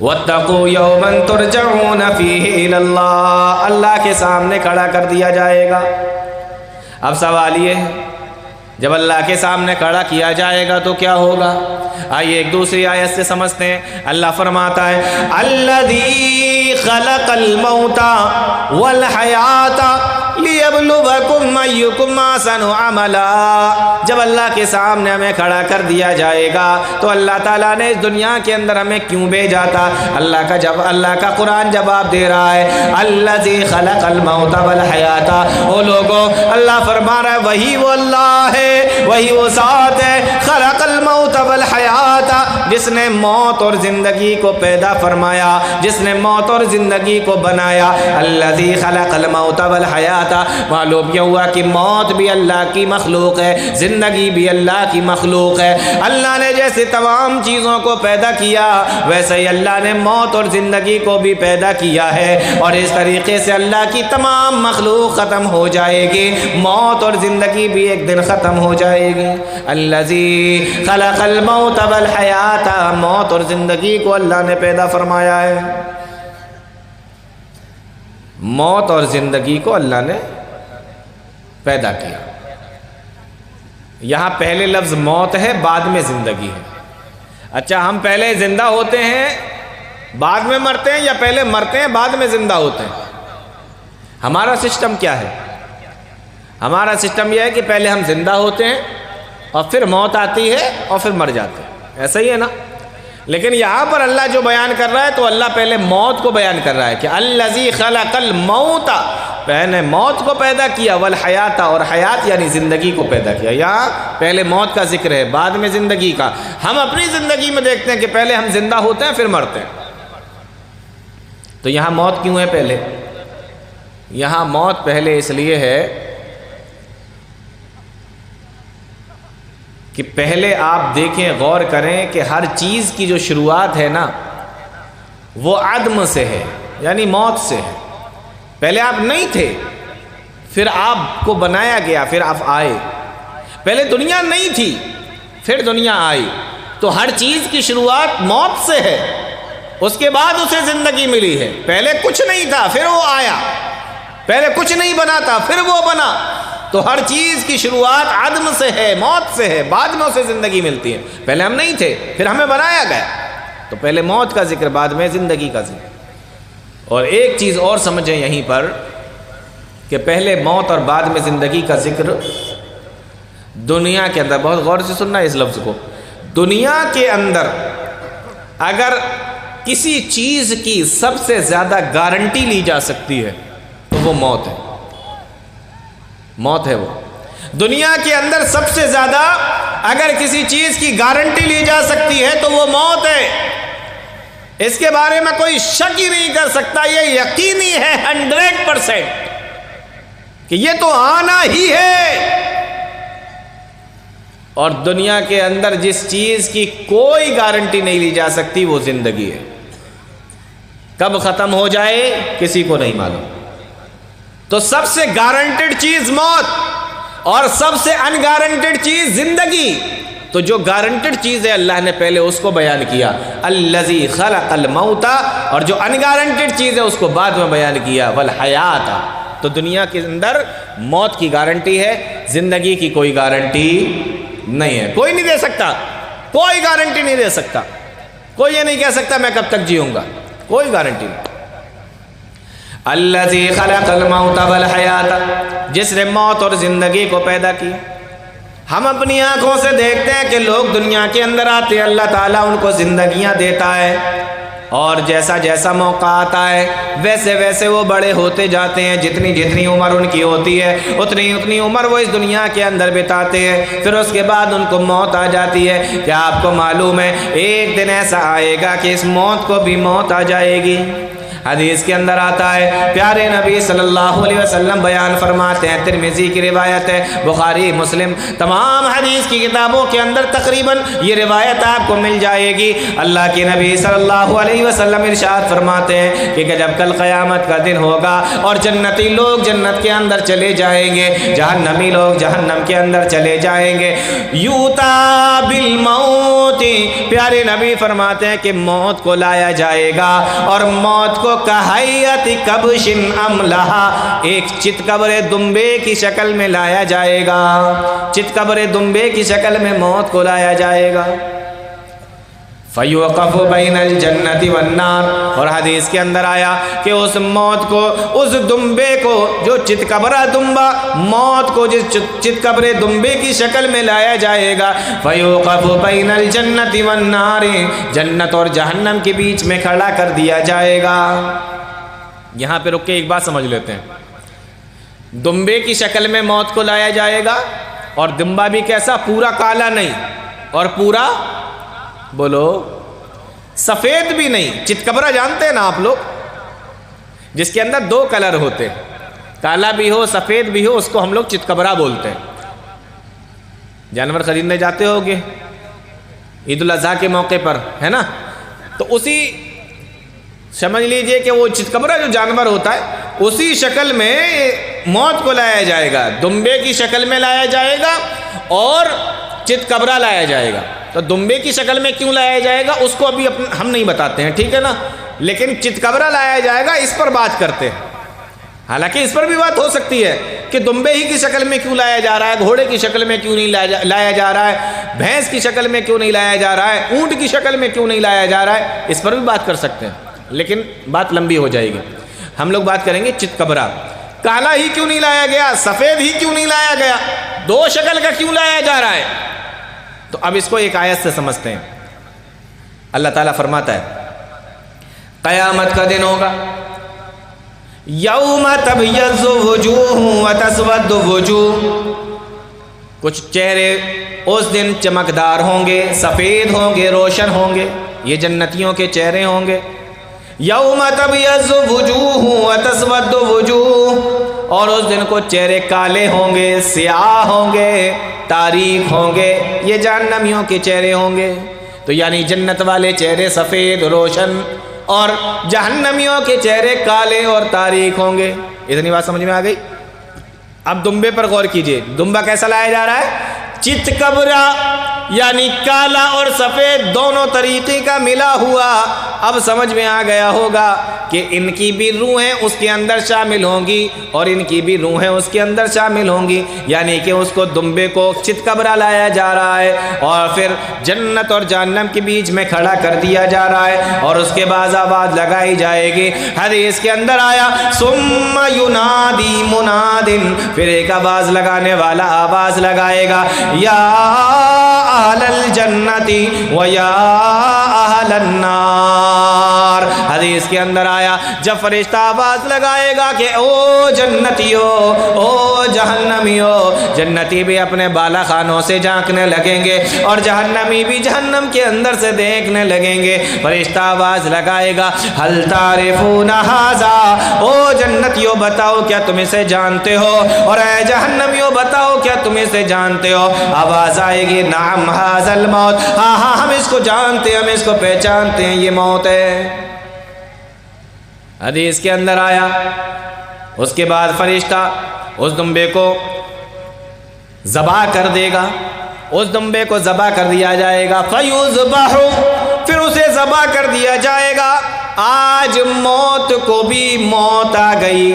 وَاتَّقُوا يَوْمًا تُرْجَعُونَ فِيهِ إِلَى اللَّهِ، اللہ کے سامنے کھڑا کر دیا جائے گا۔ اب سوال یہ ہے جب اللہ کے سامنے کھڑا کیا جائے گا تو کیا ہوگا؟ آئیے ایک دوسری آیت سے سمجھتے ہیں۔ اللہ فرماتا ہے الذی خلق الموت والحیات لیبلوکم ایکم احسن عملا، جب اللہ کے سامنے ہمیں کھڑا کر دیا جائے گا تو اللہ تعالیٰ نے اس دنیا کے اندر ہمیں کیوں بھیجا تھا؟ اللہ کا قرآن جواب دے رہا ہے الذی خلق الموت والحیات، وہ لوگوں اللہ فرما رہا ہے وہی وہ اللہ ہے، وہی وہ ذات ہے خلق الموت والحیات، جس نے موت اور زندگی کو پیدا فرمایا، جس نے موت اور زندگی کو بنایا۔ الذی خلق الموت والحیات، معلوم یہ ہوا کہ موت بھی اللہ کی مخلوق ہے، زندگی بھی اللہ کی مخلوق ہے۔ اللہ نے جیسے تمام چیزوں کو پیدا کیا ویسے ہی اللہ نے موت اور زندگی کو بھی پیدا کیا ہے، اور اس طریقے سے اللہ کی تمام مخلوق ختم ہو جائے گی، موت اور زندگی بھی ایک دن ختم ہو جائے گی۔ الذی خلق الموت والحیات، موت اور زندگی کو اللہ نے پیدا فرمایا ہے، موت اور زندگی کو اللہ نے پیدا کیا۔ یہاں پہلے لفظ موت ہے، بعد میں زندگی ہے۔ اچھا ہم پہلے زندہ ہوتے ہیں بعد میں مرتے ہیں، یا پہلے مرتے ہیں بعد میں زندہ ہوتے ہیں؟ ہمارا سسٹم کیا ہے؟ ہمارا سسٹم یہ ہے کہ پہلے ہم زندہ ہوتے ہیں اور پھر موت آتی ہے اور پھر مر جاتے ہیں، ایسا ہی ہے نا؟ لیکن یہاں پر اللہ جو بیان کر رہا ہے تو اللہ پہلے موت کو بیان کر رہا ہے کہ الذی خلق الموت، پہلے موت کو پیدا کیا، والحیات، اور حیات یعنی زندگی کو پیدا کیا۔ یہاں پہلے موت کا ذکر ہے بعد میں زندگی کا۔ ہم اپنی زندگی میں دیکھتے ہیں کہ پہلے ہم زندہ ہوتے ہیں پھر مرتے ہیں، تو یہاں موت کیوں ہے پہلے؟ یہاں موت پہلے اس لیے ہے کہ پہلے آپ دیکھیں، غور کریں کہ ہر چیز کی جو شروعات ہے نا وہ عدم سے ہے، یعنی موت سے ہے۔ پہلے آپ نہیں تھے، پھر آپ کو بنایا گیا، پھر آپ آئے۔ پہلے دنیا نہیں تھی، پھر دنیا آئی، تو ہر چیز کی شروعات موت سے ہے، اس کے بعد اسے زندگی ملی ہے۔ پہلے کچھ نہیں تھا پھر وہ آیا، پہلے کچھ نہیں بنا تھا پھر وہ بنا، تو ہر چیز کی شروعات عدم سے ہے، موت سے ہے، بعد میں اسے زندگی ملتی ہے۔ پہلے ہم نہیں تھے پھر ہمیں بنایا گیا، تو پہلے موت کا ذکر بعد میں زندگی کا ذکر۔ اور ایک چیز اور سمجھیں یہیں پر کہ پہلے موت اور بعد میں زندگی کا ذکر دنیا کے اندر، بہت غور سے سننا اس لفظ کو، دنیا کے اندر اگر کسی چیز کی سب سے زیادہ گارنٹی لی جا سکتی ہے تو وہ موت ہے، موت ہے۔ وہ دنیا کے اندر سب سے زیادہ اگر کسی چیز کی گارنٹی لی جا سکتی ہے تو وہ موت ہے، اس کے بارے میں کوئی شک ہی نہیں کر سکتا، یہ یقینی ہے 100% کہ یہ تو آنا ہی ہے۔ اور دنیا کے اندر جس چیز کی کوئی گارنٹی نہیں لی جا سکتی وہ زندگی ہے، کب ختم ہو جائے کسی کو نہیں معلوم۔ تو سب سے گارنٹیڈ چیز موت اور سب سے ان گارنٹیڈ چیز زندگی، تو جو گارنٹیڈ چیز ہے اللہ نے پہلے اس کو بیان کیا، الذی خلق الموت، اور جو ان گارنٹیڈ چیز ہے اس کو بعد میں بیان کیا، والحیات۔ تو دنیا کے اندر موت کی گارنٹی ہے، زندگی کی کوئی گارنٹی نہیں ہے، کوئی نہیں دے سکتا، کوئی گارنٹی نہیں دے سکتا، کوئی یہ نہیں کہہ سکتا میں کب تک جیوں گا، کوئی گارنٹی نہیں۔ الذی خلق الموت والحیات، جس نے موت اور زندگی کو پیدا کی۔ ہم اپنی آنکھوں سے دیکھتے ہیں کہ لوگ دنیا کے اندر آتے ہیں، اللہ تعالیٰ ان کو زندگیاں دیتا ہے، اور جیسا جیسا موقع آتا ہے ویسے ویسے وہ بڑے ہوتے جاتے ہیں، جتنی جتنی عمر ان کی ہوتی ہے اتنی اتنی عمر وہ اس دنیا کے اندر بتاتے ہیں، پھر اس کے بعد ان کو موت آ جاتی ہے۔ کیا آپ کو معلوم ہے ایک دن ایسا آئے گا کہ اس موت کو بھی موت آ جائے گی؟ حدیث کے اندر آتا ہے، پیارے نبی صلی اللہ علیہ وسلم بیان فرماتے ہیں، ترمذی کی روایت ہے، بخاری مسلم تمام حدیث کی کتابوں کے اندر تقریباً یہ روایت آپ کو مل جائے گی۔ اللہ کے نبی صلی اللہ علیہ وسلم ارشاد فرماتے ہیں کہ جب کل قیامت کا دن ہوگا اور جنتی لوگ جنت کے اندر چلے جائیں گے، جہنمی لوگ جہنم کے اندر چلے جائیں گے، یوتا بالموت، پیارے نبی فرماتے ہیں کہ موت کو لایا جائے گا، اور موت کو کہیت کبش املہا، ایک چتکبر دمبے کی شکل میں لایا جائے گا، چتکبر دمبے کی شکل میں موت کو لایا جائے گا۔ فیوقف بین الجنت والنار، اور حدیث کے اندر آیا کہ اس موت کو، اس دمبے کو، جو چتکبرہ دمبا موت کو جس چتکبر دمبے کی شکل میں لایا جائے گا، فیوقف بین الجنت والنار، جنت اور جہنم کے بیچ میں کھڑا کر دیا جائے گا۔ یہاں پہ رک کے ایک بات سمجھ لیتے ہیں، دمبے کی شکل میں موت کو لایا جائے گا، اور دمبا بھی کیسا؟ پورا کالا نہیں اور پورا بولو سفید بھی نہیں، چتکبرہ جانتے ہیں نا آپ لوگ، جس کے اندر دو کلر ہوتے، کالا بھی ہو سفید بھی ہو، اس کو ہم لوگ چتکبرہ بولتے ہیں۔ جانور خریدنے جاتے ہوگے عید الاضحیٰ کے موقع پر، ہے نا، تو اسی سمجھ لیجئے کہ وہ چتکبرہ جو جانور ہوتا ہے اسی شکل میں موت کو لایا جائے گا، دمبے کی شکل میں لایا جائے گا اور چتکبرہ لایا جائے گا۔ تو دمبے کی شکل میں کیوں لایا جائے گا اس کو ابھی ہم نہیں بتاتے ہیں، ٹھیک ہے نا، لیکن چتکبرہ لایا جائے گا اس پر بات کرتے ہیں۔ حالانکہ اس پر بھی بات ہو سکتی ہے کہ دمبے ہی کی شکل میں کیوں لایا جا رہا ہے، گھوڑے کی شکل میں کیوں نہیں لایا جا رہا ہے، بھینس کی شکل میں کیوں نہیں لایا جا رہا ہے، اونٹ کی شکل میں کیوں نہیں لایا جا رہا ہے، اس پر بھی بات کر سکتے ہیں، لیکن بات لمبی ہو جائے گی۔ ہم لوگ بات کریں گے چتکبرہ، کالا ہی کیوں نہیں لایا گیا، سفید ہی کیوں نہیں لایا گیا، دو شکل کا کیوں لایا جا رہا ہے؟ تو اب اس کو ایک آیت سے سمجھتے ہیں۔ اللہ تعالیٰ فرماتا ہے قیامت کا دن ہوگا، یوم تبیض وجوہ وتسود وجوہ، کچھ چہرے اس دن چمکدار ہوں گے، سفید ہوں گے، روشن ہوں گے، یہ جنتیوں کے چہرے ہوں گے۔ یوم تبیض وجوہ وتسود وجوہ، اور اس دن کو چہرے کالے ہوں گے، سیاہ ہوں گے، تاریک ہوں گے، یہ جہنمیوں کے چہرے ہوں گے۔ تو یعنی جنت والے چہرے سفید روشن اور جہنمیوں کے چہرے کالے اور تاریک ہوں گے۔ اتنی بات سمجھ میں آ گئی؟ اب دمبے پر غور کیجئے، دمبا کیسا لایا جا رہا ہے؟ چتکبرہ، یعنی کالا اور سفید دونوں طریقے کا ملا ہوا۔ اب سمجھ میں آ گیا ہوگا کہ ان کی بھی روحیں اس کے اندر شامل ہوں گی اور ان کی بھی روحیں اس کے اندر شامل ہوں گی، یعنی کہ اس کو دمبے کو چتکبرہ لایا جا رہا ہے اور پھر جنت اور جہنم کے بیچ میں کھڑا کر دیا جا رہا ہے، اور اس کے بعد آواز لگائی جائے گی۔ حدیث کے اندر آیا ثم ینادی مناد، پھر ایک آواز لگانے والا آواز لگائے گا، یا اہل الجنت و یا اہل النار۔ حدیث کے اندر آیا جب فرشتہ آواز لگائے گا کہ او جنتیو، او جہنمیو، جنتی بھی اپنے بالا خانوں سے جھانکنے لگیں گے اور جہنمی بھی جہنم کے اندر سے دیکھنے لگیں گے۔ فرشتہ آواز لگائے گا ہل تعرفون ھذا، او جنتیو بتاؤ کیا تم اسے جانتے ہو، اور اے جہنمیو بتاؤ کیا تم اسے جانتے ہو۔ آواز آئے گی نعم ھذا الموت، ہاں ہاں ہم اس کو جانتے ہیں، ہم اس کو پہچانتے ہیں، یہ موت ہے۔ حدیث کے اندر آیا اس کے بعد فرشتہ اس دمبے کو ذبح کر دے گا، اس دمبے کو ذبح کر دیا جائے گا، فیذبح، پھر اسے ذبح کر دیا جائے گا۔ آج موت کو بھی موت آ گئی،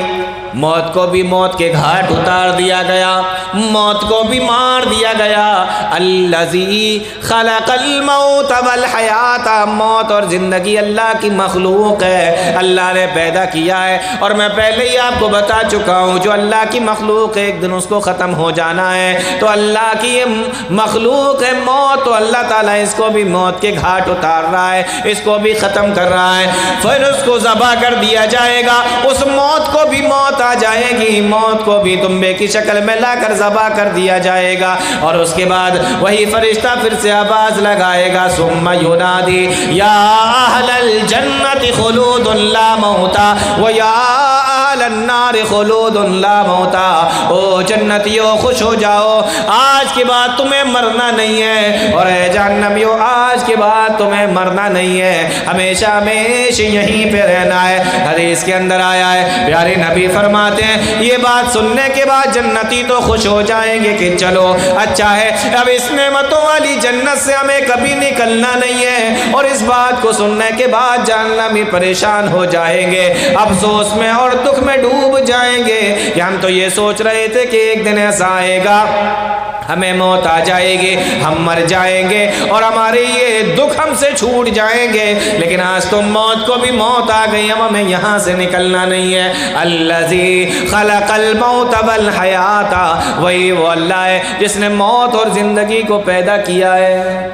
موت کو بھی موت کے گھاٹ اتار دیا گیا، موت کو بھی مار دیا گیا۔ الذی خلق الموت والحیات، موت اور زندگی اللہ کی مخلوق ہے، اللہ نے پیدا کیا ہے۔ اور میں پہلے ہی آپ کو بتا چکا ہوں، جو اللہ کی مخلوق ہے ایک دن اس کو ختم ہو جانا ہے۔ تو اللہ کی یہ مخلوق ہے موت، تو اللہ تعالیٰ اس کو بھی موت کے گھاٹ اتار رہا ہے، اس کو بھی ختم کر رہا ہے۔ پھر اس کو ذبح کر دیا جائے گا، اس موت کو بھی موت آ جائے گی، موت کو بھی دمبے کی شکل میں لا کر ذبح کر دیا جائے گا۔ اور اس کے بعد وہی فرشتہ پھر سے آواز لگائے گا، ثم ینادی یا اہل الجنت خلود لا موتا و یا اہل النار خلود لا موتا۔ او جنتیوں خوش ہو جاؤ، آج کے بعد تمہیں مرنا نہیں ہے، اور اے جہنمیوں آج کے بعد تمہیں مرنا نہیں ہے، ہمیشہ ہمیشہ یہیں پہ رہنا ہے۔ حدیث کے اندر آیا ہے، پیارے نبی فرماتے ہیں یہ بات سننے کے بعد جنتی تو خوش ہو جائیں گے کہ چلو اچھا ہے، اب اس نعمتوں والی جنت سے ہمیں کبھی نکلنا نہیں ہے۔ اور اس بات کو سننے کے بعد جہنمی پریشان ہو جائیں گے، افسوس میں اور دکھ میں ڈوب جائیں گے کہ ہم تو یہ سوچ رہے تھے کہ ایک دن ایسا آئے گا ہمیں موت آ جائے گی، ہم مر جائیں گے اور ہمارے یہ دکھ ہم سے چھوٹ جائیں گے، لیکن آج تو موت کو بھی موت آ گئی، اب ہمیں یہاں سے نکلنا نہیں ہے۔ الذی خلق الموت والحیات، وہی وہ اللہ ہے جس نے موت اور زندگی کو پیدا کیا ہے۔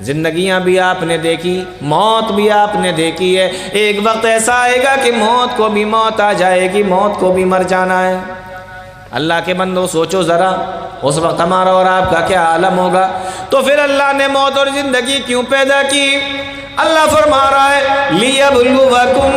زندگیاں بھی آپ نے دیکھی، موت بھی آپ نے دیکھی ہے، ایک وقت ایسا آئے گا کہ موت کو بھی موت آ جائے گی، موت کو بھی مر جانا ہے۔ اللہ کے بندو سوچو ذرا، اس وقت ہمارا اور آپ کا کیا عالم ہوگا۔ تو پھر اللہ نے موت اور زندگی کیوں پیدا کی؟ اللہ فرما رہا ہے لیبلوکم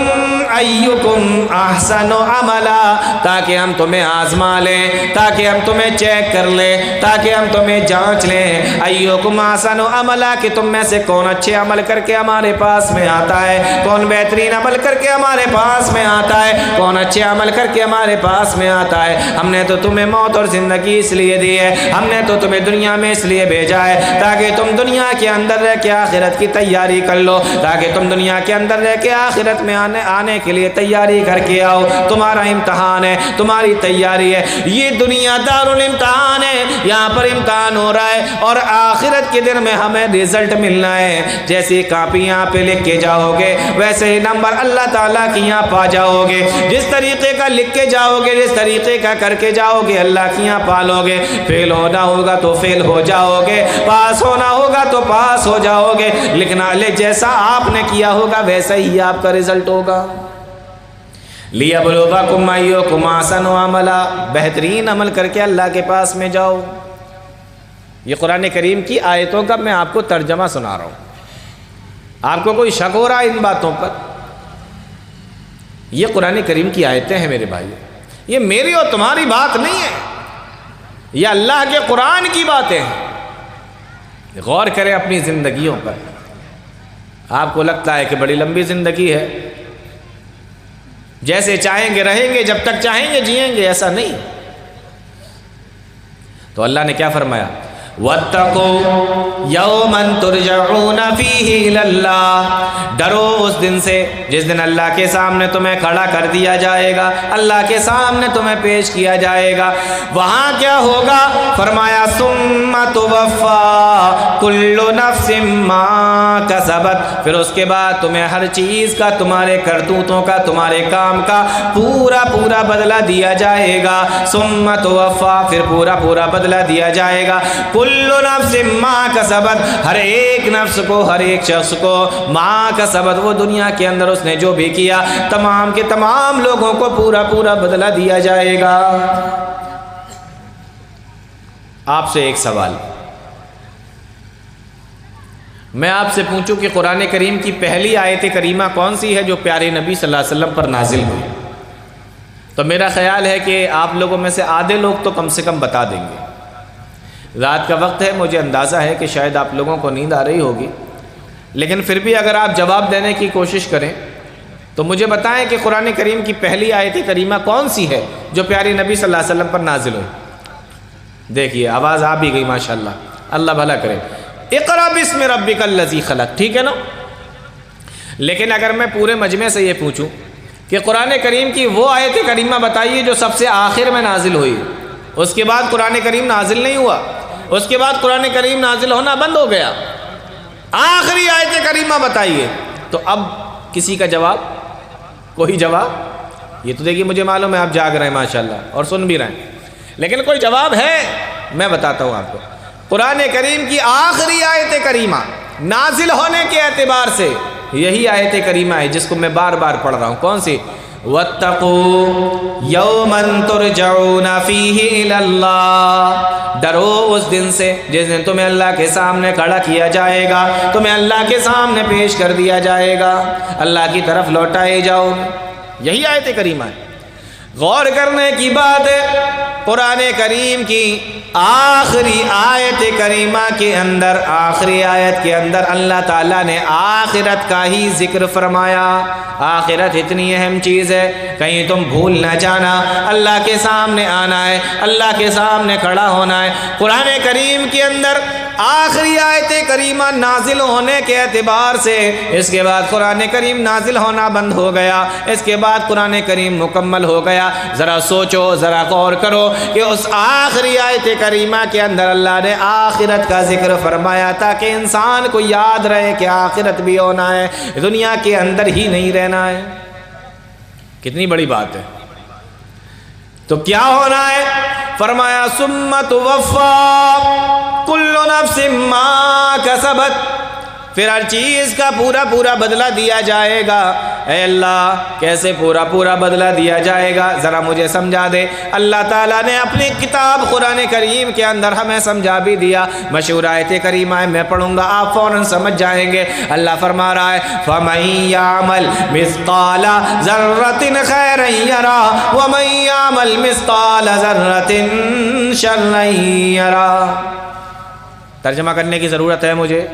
ایکم احسن عملا، تاکہ ہم تمہیں آزما لیں، تاکہ ہم تمہیں چیک کر لیں، تاکہ ہم تمہیں جانچ لیں۔ ایکم احسن عملا، کہ تم میں سے کون اچھے عمل کر کے ہمارے پاس میں آتا ہے، کون بہترین عمل کر کے ہمارے پاس میں آتا ہے، کون اچھے عمل کر کے ہمارے پاس میں آتا ہے۔ ہم نے تو تمہیں موت اور زندگی اس لیے دی ہے، ہم نے تو تمہیں دنیا میں اس لیے بھیجا ہے تاکہ تم دنیا کے اندر رہ کے آخرت کی تیاری کر لو، تاکہ تم دنیا کے اندر رہ کے آخرت میں آنے کے لیے تیاری کر کے آؤ۔ تمہارا امتحان ہے، تمہاری تیاری ہے، یہ دنیا دارالامتحان ہے، یہاں پر امتحان ہو رہا ہے، اور آخرت کے دن میں ہمیں رزلٹ ملنا ہے۔ جیسی کاپی یہاں پہ لکھ کے جاؤ گے ویسے ہی نمبر اللہ تعالیٰ کی یہاں پا جاؤ گے، جس طریقے کا لکھ کے جاؤ گے، جس طریقے کا کر کے جاؤ گے اللہ کی یہاں پالو گے۔ فیل ہونا ہوگا تو فیل ہو جاؤ گے، پاس ہونا ہوگا تو پاس ہو جاؤ گے، لکھنا جیسا آپ نے کیا ہوگا ویسا ہی آپ کا رزلٹ ہوگا۔ لیبلوکم ایکم احسن عملا، بہترین عمل کر کے اللہ کے پاس میں جاؤ۔ یہ قرآن کریم کی آیتوں کا میں آپ کو ترجمہ سنا رہا ہوں۔ آپ کو کوئی شک ہو رہا ہے ان باتوں پر؟ یہ قرآن کریم کی آیتیں ہیں میرے بھائی، یہ میری اور تمہاری بات نہیں ہے، یہ اللہ کے قرآن کی باتیں ہیں۔ غور کریں اپنی زندگیوں پر۔ آپ کو لگتا ہے کہ بڑی لمبی زندگی ہے، جیسے چاہیں گے رہیں گے، جب تک چاہیں گے جئیں گے، ایسا نہیں۔ تو اللہ نے کیا فرمایا؟ وَاتَّقُوا يَوْمًا تُرْجَعُونَ فِيهِ إِلَى اللَّهِ، ڈرو اس دن سے جس دن اللہ کے سامنے تمہیں کھڑا کر دیا جائے گا، اللہ کے سامنے تمہیں پیش کیا جائے گا۔ وہاں کیا ہوگا؟ فرمایا ثُمَّ تُوَفَّى كُلُّ نَفْسٍ مَا كَسَبَتْ، پھر اس کے بعد تمہیں ہر چیز کا، تمہارے کرتوتوں کا، تمہارے کام کا پورا پورا بدلہ دیا جائے گا۔ ثُمَّ تُوَفَّى، پھر پورا پورا بدلہ دیا جائے گا۔ کل نفس ما کسبت، ہر ایک نفس کو، ہر ایک شخص کو، ما کسبت، وہ دنیا کے اندر اس نے جو بھی کیا، تمام کے تمام لوگوں کو پورا پورا بدلہ دیا جائے گا۔ آپ سے ایک سوال میں آپ سے پوچھوں کہ قرآن کریم کی پہلی آیت کریمہ کون سی ہے جو پیارے نبی صلی اللہ علیہ وسلم پر نازل ہوئی؟ تو میرا خیال ہے کہ آپ لوگوں میں سے آدھے لوگ تو کم سے کم بتا دیں گے۔ رات کا وقت ہے، مجھے اندازہ ہے کہ شاید آپ لوگوں کو نیند آ رہی ہوگی، لیکن پھر بھی اگر آپ جواب دینے کی کوشش کریں تو مجھے بتائیں کہ قرآن کریم کی پہلی آیت کریمہ کون سی ہے جو پیارے نبی صلی اللہ علیہ وسلم پر نازل ہوئی؟ دیکھیے آواز آ بھی گئی ماشاءاللہ، اللہ بھلا کرے۔ اقرأ بسم ربک الذی خلق، ٹھیک ہے نا؟ لیکن اگر میں پورے مجمع سے یہ پوچھوں کہ کہ قرآن کریم کی وہ آیت کریمہ بتائیے جو سب سے آخر میں نازل ہوئی، اس کے بعد قرآن کریم نازل نہیں ہوا، اس کے بعد قرآن کریم نازل ہونا بند ہو گیا، آخری آیت کریمہ بتائیے۔ تو اب کسی کا جواب، کوئی جواب؟ یہ تو دیکھیے مجھے معلوم ہے آپ جاگ رہے ہیں ماشاءاللہ اور سن بھی رہے ہیں، لیکن کوئی جواب ہے؟ میں بتاتا ہوں آپ کو۔ قرآن کریم کی آخری آیت کریمہ نازل ہونے کے اعتبار سے یہی آیت کریمہ ہے جس کو میں بار بار پڑھ رہا ہوں۔ کون سی؟ وَاتَّقُوا يَوْمًا تُرْجَعُونَ فِيهِ إِلَى اللَّهِ، ڈرو اس دن سے جس دن تمہیں اللہ کے سامنے کھڑا کیا جائے گا، تمہیں اللہ کے سامنے پیش کر دیا جائے گا، اللہ کی طرف لوٹائے جاؤ۔ یہی آیت کریمہ ہے۔ غور کرنے کی بات ہے، قرآن کریم کی آخری آیت کریمہ کے اندر، آخری آیت کے اندر اللہ تعالیٰ نے آخرت کا ہی ذکر فرمایا۔ آخرت اتنی اہم چیز ہے، کہیں تم بھول نہ جانا، اللہ کے سامنے آنا ہے، اللہ کے سامنے کھڑا ہونا ہے۔ قرآن کریم کے اندر آخری آیت کریمہ نازل ہونے کے اعتبار سے اس کے بعد قرآن کریم نازل ہونا بند ہو گیا، اس کے بعد قرآن کریم مکمل ہو گیا۔ ذرا سوچو، ذرا غور کرو کہ اس آخری آیت کریمہ کے اندر اللہ نے آخرت کا ذکر فرمایا تاکہ انسان کو یاد رہے کہ آخرت بھی ہونا ہے، دنیا کے اندر ہی نہیں رہنا ہے۔ کتنی بڑی بات ہے۔ تو کیا ہونا ہے؟ فرمایا ثم توفی کل نفس ما کسبت، پھر ہر چیز کا پورا بدلہ دیا جائے گا۔ اے اللہ کیسے پورا بدلہ دیا جائے گا؟ ذرا مجھے سمجھا دے۔ اللہ تعالیٰ نے اپنی کتاب قرآن کریم کے اندر ہمیں سمجھا بھی دیا۔ مشہور آیت کریمہ ہے، میں پڑھوں گا آپ فوراً سمجھ جائیں گے۔ اللہ فرما رہا ہے فَمَن يَعْمَلْ مِثْقَالَ ذَرَّةٍ خَيْرًا يَرَهُ وَمَن يَعْمَلْ مِثْقَالَ ذَرَّةٍ شَرًّا يَرَهُ۔ ترجمہ کرنے کی ضرورت ہے مجھے؟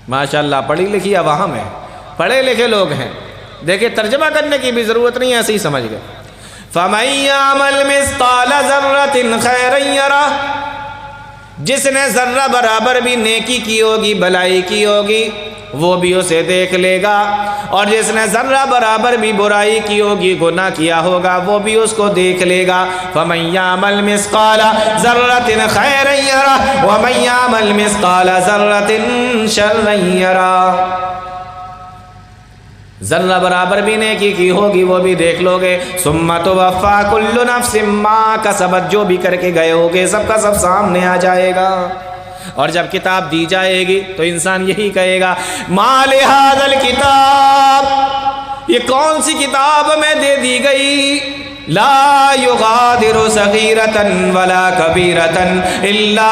ماشاءاللہ پڑھی لکھی عوام ہے، پڑھے لکھے لوگ ہیں، دیکھیں ترجمہ کرنے کی بھی ضرورت نہیں ہے، ایسے ہی سمجھ گئے۔ فَمَن يَعْمَلْ مِثْقَالَ ذَرَّةٍ خَيْرًا يَرَهُ، جس نے ذرہ برابر بھی نیکی کی ہوگی، بھلائی کی ہوگی، وہ بھی اسے دیکھ لے گا، اور جس نے ذرہ برابر بھی برائی کی ہوگی، گناہ کیا ہوگا، وہ بھی اس کو دیکھ لے گا۔ فَمَن يَعْمَلْ مِثْقَالَ ذَرَّةٍ خَيْرًا يَرَهُ وَمَن يَعْمَلْ مِثْقَالَ ذَرَّةٍ شَرًّا يَرَهُ، ذرہ برابر بھی نیکی کی ہوگی وہ بھی دیکھ لو گے۔ ثُمَّ تُوَفَّىٰ كُلُّ نَفْسٍ مَّا كَسَبَتْ، جو بھی کر کے گئے ہوگے سب کا سب سامنے آ جائے گا، اور جب کتاب دی جائے گی تو انسان یہی کہے گا مَا لِهَٰذَا الْكِتَابِ، یہ کون سی کتاب ہمیں دے دی گئی، لا يغادر صغیرة ولا کبیرة الا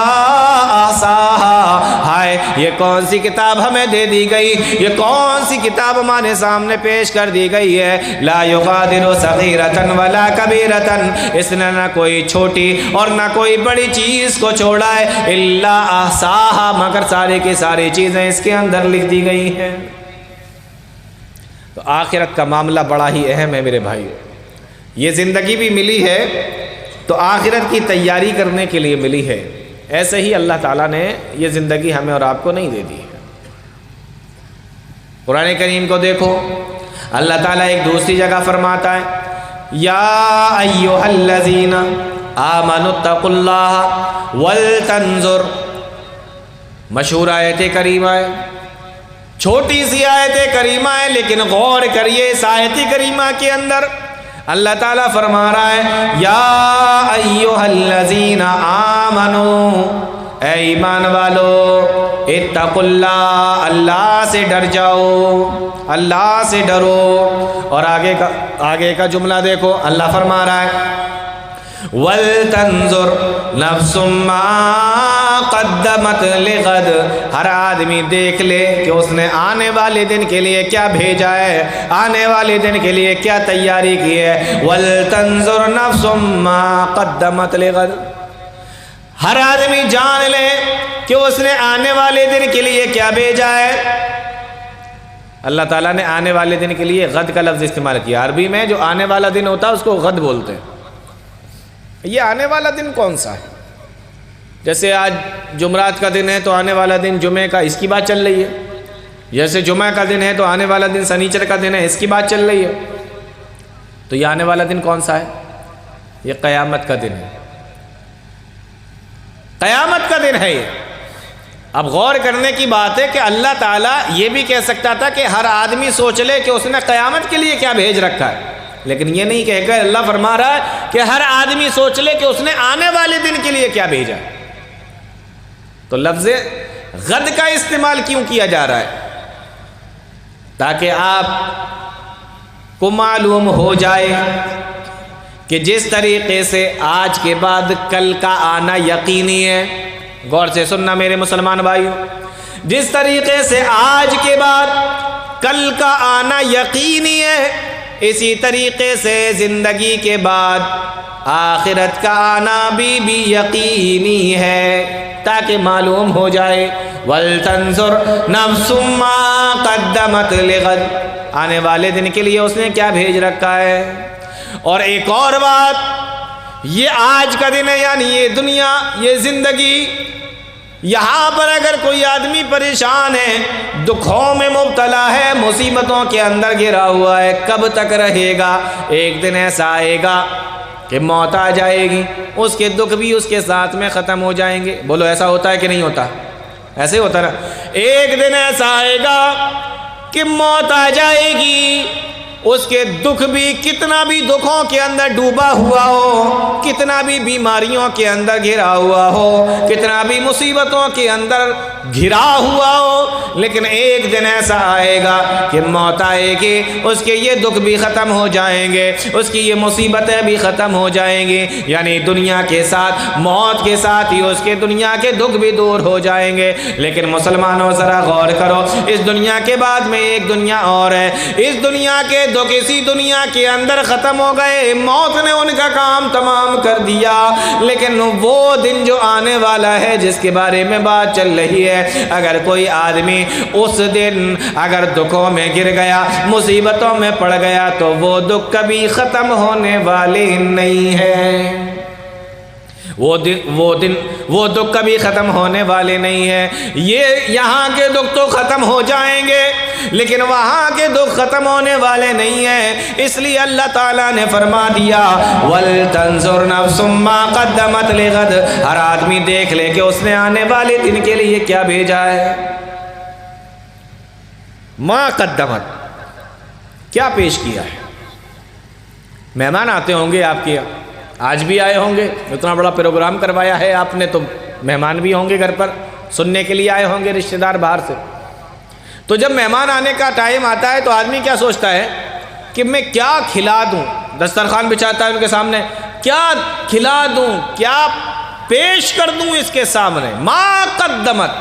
احصاها، ہائے یہ کون سی کتاب ہمیں دے دی گئی، یہ کون سی کتاب ہمارے سامنے پیش کر دی گئی ہے۔ لا يغادر صغیرة ولا کبیرة، اس نے نہ کوئی چھوٹی اور نہ کوئی بڑی چیز کو چھوڑا ہے، الا احصاها، مگر سارے کی ساری چیزیں اس کے اندر لکھ دی گئی ہیں۔ تو آخرت کا معاملہ بڑا ہی اہم ہے میرے بھائی، یہ زندگی بھی ملی ہے تو آخرت کی تیاری کرنے کے لیے ملی ہے، ایسے ہی اللہ تعالیٰ نے یہ زندگی ہمیں اور آپ کو نہیں دے دی ہے۔ قرآن کریم کو دیکھو، اللہ تعالیٰ ایک دوسری جگہ فرماتا ہے یا ایھا الذین آمنوا اتقوا اللہ ولتنظر، مشہور آیت کریمہ ہے، چھوٹی سی آیت کریمہ ہے لیکن غور کریے اس آیت کریمہ کے اندر اللہ تعالیٰ فرما رہا ہے یا ایھا الذین آمنوا، اے ایمان والو، اتقوا اللہ، اللہ سے ڈر جاؤ، اللہ سے ڈرو۔ اور آگے کا جملہ دیکھو، اللہ فرما رہا ہے وَلْتَنْظُرْ نَفْسٌ مَّا قَدَّمَتْ لِغَدٍ، ہر آدمی دیکھ لے کہ اس نے آنے والے دن کے لیے کیا بھیجا ہے، آنے والے دن کے لیے کیا تیاری کی ہے۔ وَلْتَنْظُرْ نَفْسٌ مَّا قَدَّمَتْ لِغَدٍ، ہر آدمی جان لے کہ اس نے آنے والے دن کے لیے کیا بھیجا ہے۔ اللہ تعالیٰ نے آنے والے دن کے لیے غد کا لفظ استعمال کیا، عربی میں جو آنے والا دن ہوتا ہے اس کو غد بولتے ہیں۔ یہ آنے والا دن کون سا ہے؟ جیسے آج جمعرات کا دن ہے تو آنے والا دن جمعے کا، اس کی بات چل رہی ہے۔ جیسے جمعہ کا دن ہے تو آنے والا دن سنیچر کا دن ہے، اس کی بات چل رہی ہے۔ تو یہ آنے والا دن کون سا ہے؟ یہ قیامت کا دن ہے، قیامت کا دن ہے یہ۔ اب غور کرنے کی بات ہے کہ اللہ تعالیٰ یہ بھی کہہ سکتا تھا کہ ہر آدمی سوچ لے کہ اس نے قیامت کے لیے کیا بھیج رکھا ہے، لیکن یہ نہیں کہہ کر اللہ فرما رہا ہے کہ ہر آدمی سوچ لے کہ اس نے آنے والے دن کے لیے کیا بھیجا۔ تو لفظ غد کا استعمال کیوں کیا جا رہا ہے؟ تاکہ آپ کو معلوم ہو جائے کہ جس طریقے سے آج کے بعد کل کا آنا یقینی ہے، غور سے سننا میرے مسلمان بھائیوں، جس طریقے سے آج کے بعد کل کا آنا یقینی ہے، اسی طریقے سے زندگی کے بعد آخرت کا آنا بھی یقینی ہے، تاکہ معلوم ہو جائے وَلْتَنْظُرْ نَفْسٌ مَّا قَدَّمَتْ لِغَدٍ، آنے والے دن کے لیے اس نے کیا بھیج رکھا ہے۔ اور ایک اور بات، یہ آج کا دن ہے، یعنی یہ دنیا، یہ زندگی، یہاں پر اگر کوئی آدمی پریشان ہے، دکھوں میں مبتلا ہے، مصیبتوں کے اندر گھرا ہوا ہے، کب تک رہے گا؟ ایک دن ایسا آئے گا کہ موت آ جائے گی، اس کے دکھ بھی اس کے ساتھ میں ختم ہو جائیں گے۔ بولو ایسا ہوتا ہے کہ نہیں ہوتا؟ ایسے ہوتا نا، ایک دن ایسا آئے گا کہ موت آ جائے گی، اس کے دکھ بھی، کتنا بھی دکھوں کے اندر ڈوبا ہوا ہو، کتنا بھی بیماریوں کے اندر گھرا ہوا ہو، کتنا بھی مصیبتوں کے اندر گھرا ہوا ہو، لیکن ایک دن ایسا آئے گا کہ موت آئے گی، اس کے یہ دکھ بھی ختم ہو جائیں گے، اس کی یہ مصیبتیں بھی ختم ہو جائیں گی، یعنی دنیا کے ساتھ، موت کے ساتھ ہی اس کے دنیا کے دکھ بھی دور ہو جائیں گے۔ لیکن مسلمانوں ذرا غور کرو، اس دنیا کے بعد میں ایک دنیا اور ہے، اس دنیا کے دکھ اسی دنیا کے اندر ختم ہو گئے، موت نے ان کا کام تمام کر دیا، لیکن وہ دن جو آنے والا ہے جس کے بارے میں بات چل رہی ہے، اگر کوئی آدمی اس دن اگر دکھوں میں گر گیا، مصیبتوں میں پڑ گیا، تو وہ دکھ کبھی ختم ہونے والے نہیں ہیں، وہ دکھ کبھی ختم ہونے والے نہیں ہیں۔ یہ یہاں کے دکھ تو ختم ہو جائیں گے، لیکن وہاں کے دکھ ختم ہونے والے نہیں ہیں، اس لیے اللہ تعالیٰ نے فرما دیا وَلْتَنْظُرْ نَفْسٌ مَّا قَدَّمَتْ لِغَدٍ، ہر آدمی دیکھ لے کہ اس نے آنے والے دن کے لیے کیا بھیجا ہے۔ مَا قَدَّمَتْ، کیا پیش کیا ہے۔ مہمان آتے ہوں گے آپ کے، آج بھی آئے ہوں گے، اتنا بڑا پروگرام کروایا ہے آپ نے، تو مہمان بھی ہوں گے گھر پر، سننے کے لیے آئے ہوں گے رشتہ دار باہر سے۔ تو جب مہمان آنے کا ٹائم آتا ہے تو آدمی کیا سوچتا ہے کہ میں کیا کھلا دوں، دسترخوان بچھاتا ہے ان کے سامنے، کیا کھلا دوں، کیا پیش کر دوں اس کے سامنے۔ ما قدمت،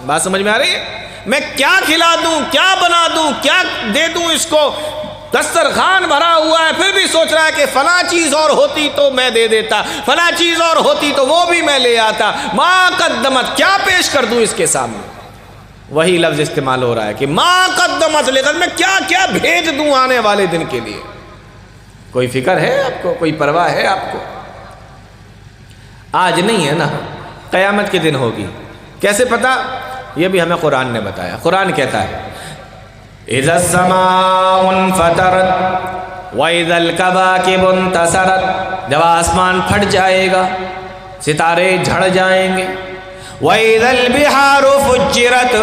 بات سمجھ میں آ رہی ہے؟ میں کیا کھلا دوں، کیا بنا دوں، کیا دے دوں اس کو، دسترخوان بھرا ہوا ہے، پھر بھی سوچ رہا ہے کہ فلاں چیز اور ہوتی تو میں دے دیتا، فلاں چیز اور ہوتی تو وہ بھی میں لے آتا۔ ما قدمت، کیا پیش کر دوں اس کے سامنے۔ وہی لفظ استعمال ہو رہا ہے کہ ما قدمت لغد، میں کیا کیا بھیج دوں آنے والے دن کے لیے۔ کوئی فکر ہے آپ کو، کوئی پرواہ ہے آپ کو؟ آج نہیں ہے نا، قیامت کے دن ہوگی۔ کیسے پتا؟ یہ بھی ہمیں قرآن نے بتایا۔ قرآن کہتا ہے اذا السماء انفطرت واذا الكواكب انتثرت، جب آسمان پھٹ جائے گا، ستارے جھڑ جائیں گے، وَإِذَا الْبِحَارُ فُجِّرَتْ،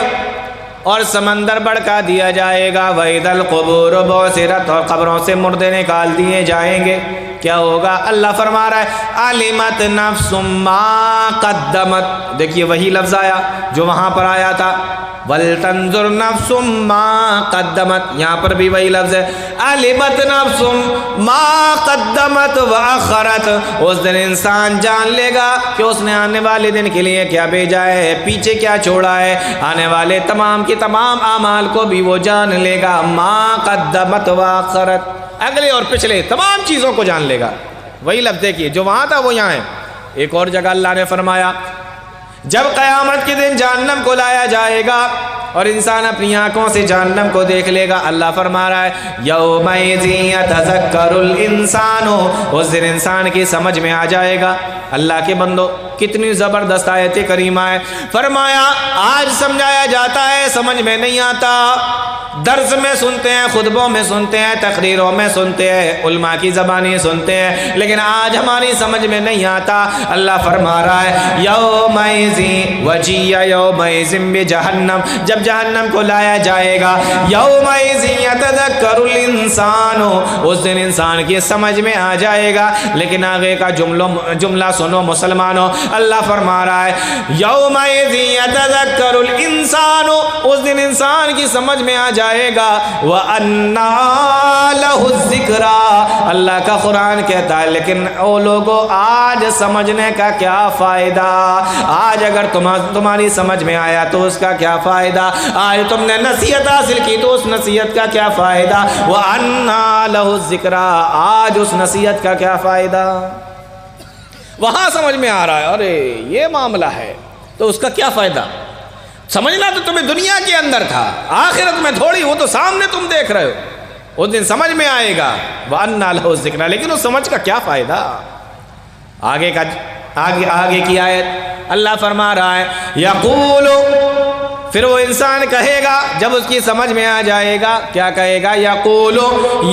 اور سمندر بڑھکا دیا جائے گا، وَإِذَا الْقُبُورُ بُعْثِرَتْ، اور قبروں سے مردے نکال دیے جائیں گے۔ کیا ہوگا؟ اللہ فرما رہا ہے عَلِمَتْ نَفْسٌ مَّا قَدَّمَتْ، دیکھیے وہی لفظ آیا جو وہاں پر آیا تھا وَلْتَنْظُرْ نَفْسٌ مَّا قَدَّمَتْ، یہاں پر بھی وہی لفظ ہے عَلِمَتْ نَفْسٌ مَّا قَدَّمَتْ وَأَخَّرَتْ، اس دن انسان جان لے گا کہ اس نے آنے والے دن کے لیے کیا بھیجا ہے، پیچھے کیا چھوڑا ہے، آنے والے تمام کے تمام اعمال کو بھی وہ جان لے گا۔ مَا قَدَّمَتْ وَأَخَّرَتْ، اگلے اور پچھلے تمام چیزوں کو جان لے گا۔ وہی لفظ دیکھیے جو وہاں تھا وہ یہاں ہے۔ ایک اور جگہ اللہ نے فرمایا جب قیامت کے دن جہنم کو لایا جائے گا اور انسان اپنی آنکھوں سے جہنم کو دیکھ لے گا، اللہ فرما رہا ہے یومئذ یتذکر الانسان، اس دن انسان کی سمجھ میں آ جائے گا۔ اللہ کے بندو کتنی زبردست آیت کریمہ ہے۔ فرمایا آج سمجھایا جاتا ہے، سمجھ میں نہیں آتا، درس میں سنتے ہیں، خطبوں میں سنتے ہیں، تقریروں میں سنتے ہیں، علماء کی زبانی سنتے ہیں، لیکن آج ہماری سمجھ میں نہیں آتا۔ اللہ فرما رہا ہے یومئذ وجیء یومئذ بجہنم، جب جہنم کو لایا جائے گا، یومئذ یتذکر الانسان، اس دن انسان کی سمجھ میں آ جائے گا۔ لیکن آگے کا جملہ سنو مسلمانوں، اللہ فرما رہا ہے یومئذ یتذکر الانسان، اس دن انسان کی سمجھ میں آ جائے گا، وَأَنَّىٰ لَهُ الذِّكْرَىٰ، اللہ کا قرآن کہتا ہے لیکن او لوگوں آج سمجھنے کا کیا فائدہ؟ آج اگر تمہاری سمجھ میں آیا تو اس کا کیا فائدہ؟ آج تم نے نصیحت حاصل کی تو اس نصیحت کا کیا فائدہ؟ وَأَنَّىٰ لَهُ الذِّكْرَىٰ، آج اس نصیحت کا کیا فائدہ؟ وہاں سمجھ میں آ رہا ہے ارے یہ معاملہ ہے تو اس کا کیا فائدہ؟ سمجھنا تو تمہیں دنیا کے اندر تھا، آخرت میں تھوڑی، وہ تو سامنے تم دیکھ رہے ہو، اس دن سمجھ میں آئے گا وَأَنَّىٰ لَهُ الذِّكْرَىٰ، لیکن اس سمجھ کا کیا فائدہ؟ آگے کی آیت اللہ فرما رہا ہے یقول، پھر وہ انسان کہے گا جب اس کی سمجھ میں آ جائے گا، کیا کہے گا؟ یقول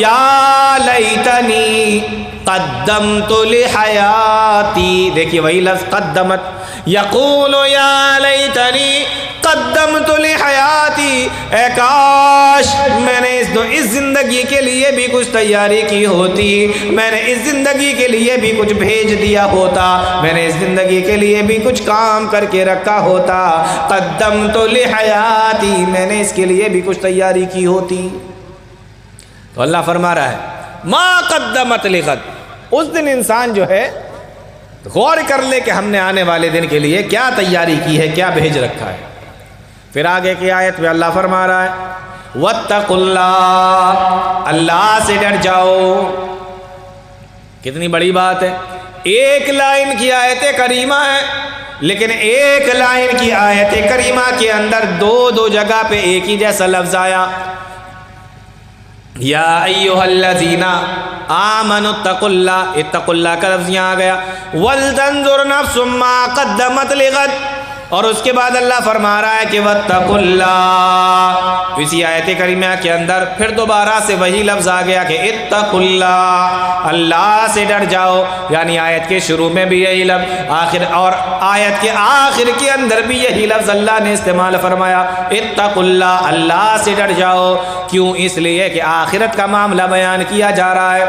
یا لیتنی قدمت لحیاتی، دیکھیے وہی لفظ قدمت، یقول یا لیتنی قدمت لحیاتی، اے کاش میں نے اس زندگی کے لیے بھی کچھ تیاری کی ہوتی، میں نے اس زندگی کے لیے بھی کچھ بھیج دیا ہوتا، میں نے اس زندگی کے لیے بھی کچھ کام کر کے رکھا ہوتا، قدمت لحیاتی، میں نے اس کے لیے بھی کچھ تیاری کی ہوتی۔ تو اللہ فرما رہا ہے ما قدمت لغد، اس دن انسان جو ہے غور کر لے کہ ہم نے آنے والے دن کے لیے کیا تیاری کی ہے، کیا بھیج رکھا ہے۔ پھر آگے کی آیت میں اللہ فرما رہا ہے واتقوا اللہ، اللہ سے ڈر جاؤ۔ کتنی بڑی بات ہے، ایک لائن کی آیت کریمہ ہے لیکن ایک لائن کی آیت کریمہ کے اندر دو جگہ پہ ایک ہی جیسا لفظ آیا، یا ایھا الذین آمنوا اتقوا اللہ، اتقوا اللہ کا لفظ یہاں آ گیا، ولتنظر نفس ما قدمت لغد، اور اس کے بعد اللہ فرما رہا ہے کہ واتقوا اللہ، اسی آیت کریمہ کے اندر پھر دوبارہ سے وہی لفظ آ گیا کہ اتقوا اللہ، اللہ سے ڈر جاؤ، یعنی آیت کے شروع میں بھی یہی لفظ، آخر اور آیت کے آخر کے اندر بھی یہی لفظ اللہ نے استعمال فرمایا، اتقوا اللہ، اللہ سے ڈر جاؤ۔ کیوں؟ اس لیے کہ آخرت کا معاملہ بیان کیا جا رہا ہے،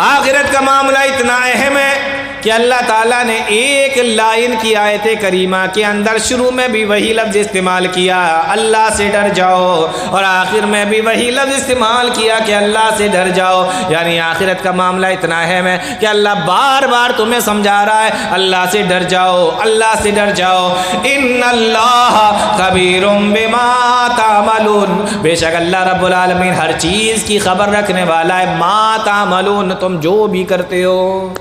آخرت کا معاملہ اتنا اہم ہے کہ اللہ تعالیٰ نے ایک لائن کی آیت کریمہ کے اندر شروع میں بھی وہی لفظ استعمال کیا اللہ سے ڈر جاؤ، اور آخر میں بھی وہی لفظ استعمال کیا کہ اللہ سے ڈر جاؤ، یعنی آخرت کا معاملہ اتنا اہم ہے کہ اللہ بار بار تمہیں سمجھا رہا ہے اللہ سے ڈر جاؤ، اللہ سے ڈر جاؤ۔ ان اللہ خبیر بما تعملون، بے شک اللہ رب العالمین ہر چیز کی خبر رکھنے والا ہے، ما تعملون، تم جو بھی کرتے ہو،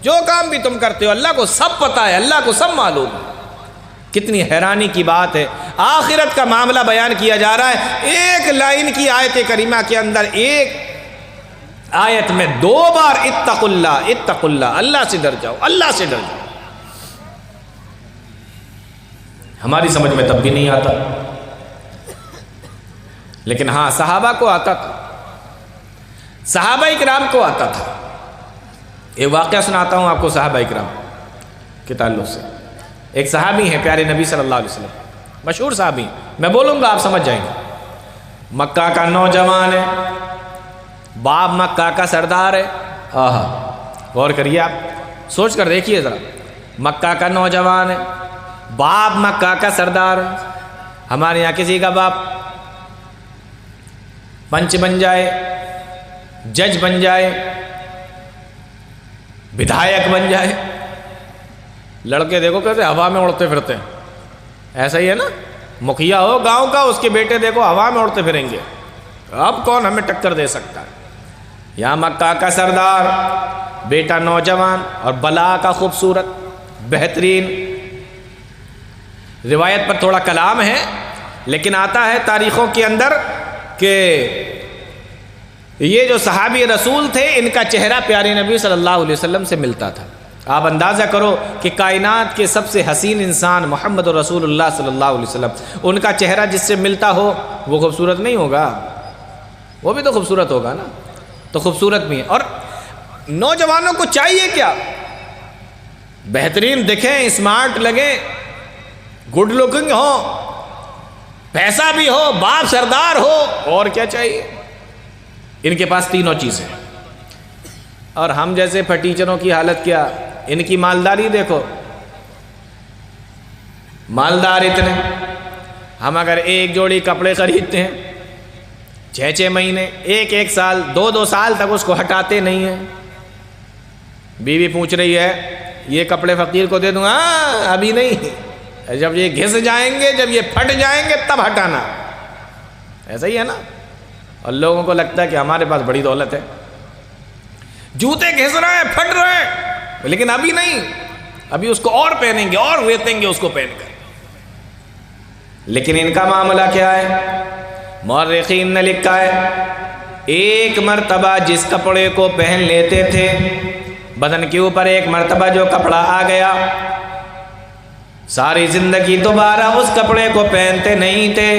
جو کام بھی تم کرتے ہو، اللہ کو سب پتہ ہے، اللہ کو سب معلوم ہے۔ کتنی حیرانی کی بات ہے، آخرت کا معاملہ بیان کیا جا رہا ہے، ایک لائن کی آیت کریمہ کے اندر ایک آیت میں دو بار اتقوا اللہ، اتقوا اللہ، اللہ سے ڈر جاؤ، اللہ سے ڈر جاؤ۔ ہماری سمجھ میں تب بھی نہیں آتا، لیکن ہاں صحابہ کو آتا تھا، صحابہ اکرام کو آتا تھا۔ ایک واقعہ سناتا ہوں آپ کو صحابہ اکرام کے تعلق سے۔ ایک صحابی ہیں پیارے نبی صلی اللہ علیہ وسلم، مشہور صحابی، میں بولوں گا آپ سمجھ جائیں گے۔ مکہ کا نوجوان ہے، باپ مکہ کا سردار ہے، آہا غور کریے، آپ سوچ کر دیکھیے ذرا، مکہ کا نوجوان ہے، باپ مکہ کا سردار ہے۔ ہمارے یہاں کسی کا باپ پنچ بن جائے، جج بن جائے، بدھایک بن جائے، لڑکے دیکھو کیسے ہوا میں اڑتے پھرتے ہیں، ایسا ہی ہے نا، مکھیا ہو گاؤں کا، اس کے بیٹے دیکھو ہوا میں اڑتے پھریں گے، اب کون ہمیں ٹکر دے سکتا ہے۔ یہاں مکہ کا سردار، بیٹا نوجوان اور بلا کا خوبصورت بہترین۔ روایت پر تھوڑا کلام ہے لیکن آتا ہے تاریخوں کے اندر کہ یہ جو صحابی رسول تھے ان کا چہرہ پیارے نبی صلی اللہ علیہ وسلم سے ملتا تھا۔ آپ اندازہ کرو کہ کائنات کے سب سے حسین انسان محمد رسول اللہ صلی اللہ علیہ وسلم، ان کا چہرہ جس سے ملتا ہو وہ خوبصورت نہیں ہوگا؟ وہ بھی تو خوبصورت ہوگا نا. تو خوبصورت بھی ہے. اور نوجوانوں کو چاہیے کیا؟ بہترین دکھیں، اسمارٹ لگیں، گڈ لکنگ ہو، پیسہ بھی ہو، باپ سردار ہو، اور کیا چاہیے؟ ان کے پاس تینوں چیزیں. اور ہم جیسے پھٹیچروں کی حالت کیا؟ ان کی مالداری دیکھو، مالدار اتنے. ہم اگر ایک جوڑی کپڑے خریدتے ہیں 6 مہینے، 1 سال، 2 سال تک اس کو ہٹاتے نہیں ہیں. بیوی پوچھ رہی ہے یہ کپڑے فقیر کو دے دوں گا؟ ابھی نہیں، جب یہ گھس جائیں گے، جب یہ پھٹ جائیں گے تب ہٹانا. ایسا ہی ہے نا. اور لوگوں کو لگتا ہے کہ ہمارے پاس بڑی دولت ہے، جوتے گھس رہے ہیں، پھٹ رہے ہیں، لیکن ابھی نہیں، ابھی اس کو اور پہنیں گے اور ریتیں گے اس کو پہن کر. لیکن ان کا معاملہ کیا ہے؟ مورخین نے لکھا ہے ایک مرتبہ جس کپڑے کو پہن لیتے تھے، بدن کے اوپر ایک مرتبہ جو کپڑا آ گیا، ساری زندگی دوبارہ اس کپڑے کو پہنتے نہیں تھے.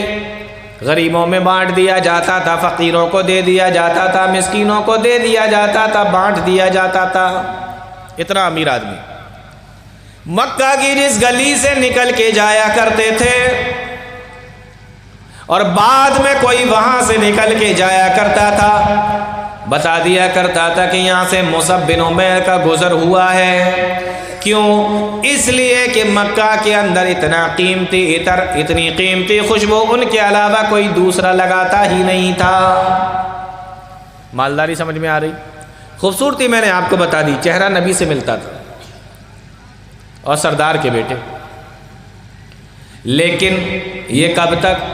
غریبوں میں بانٹ دیا جاتا تھا، فقیروں کو دے دیا جاتا تھا، مسکینوں کو دے دیا جاتا تھا، بانٹ دیا جاتا تھا. اتنا امیر آدمی. مکہ کی جس گلی سے نکل کے جایا کرتے تھے اور بعد میں کوئی وہاں سے نکل کے جایا کرتا تھا، بتا دیا کرتا تھا کہ یہاں سے مصعب بن عمیر کا گزر ہوا ہے. کیوں؟ اس لیے کہ مکہ کے اندر اتنا قیمتی عطر، اتنی قیمتی خوشبو ان کے علاوہ کوئی دوسرا لگاتا ہی نہیں تھا. مالداری سمجھ میں آ رہی؟ خوبصورتی میں نے آپ کو بتا دی، چہرہ نبی سے ملتا تھا اور سردار کے بیٹے. لیکن یہ کب تک؟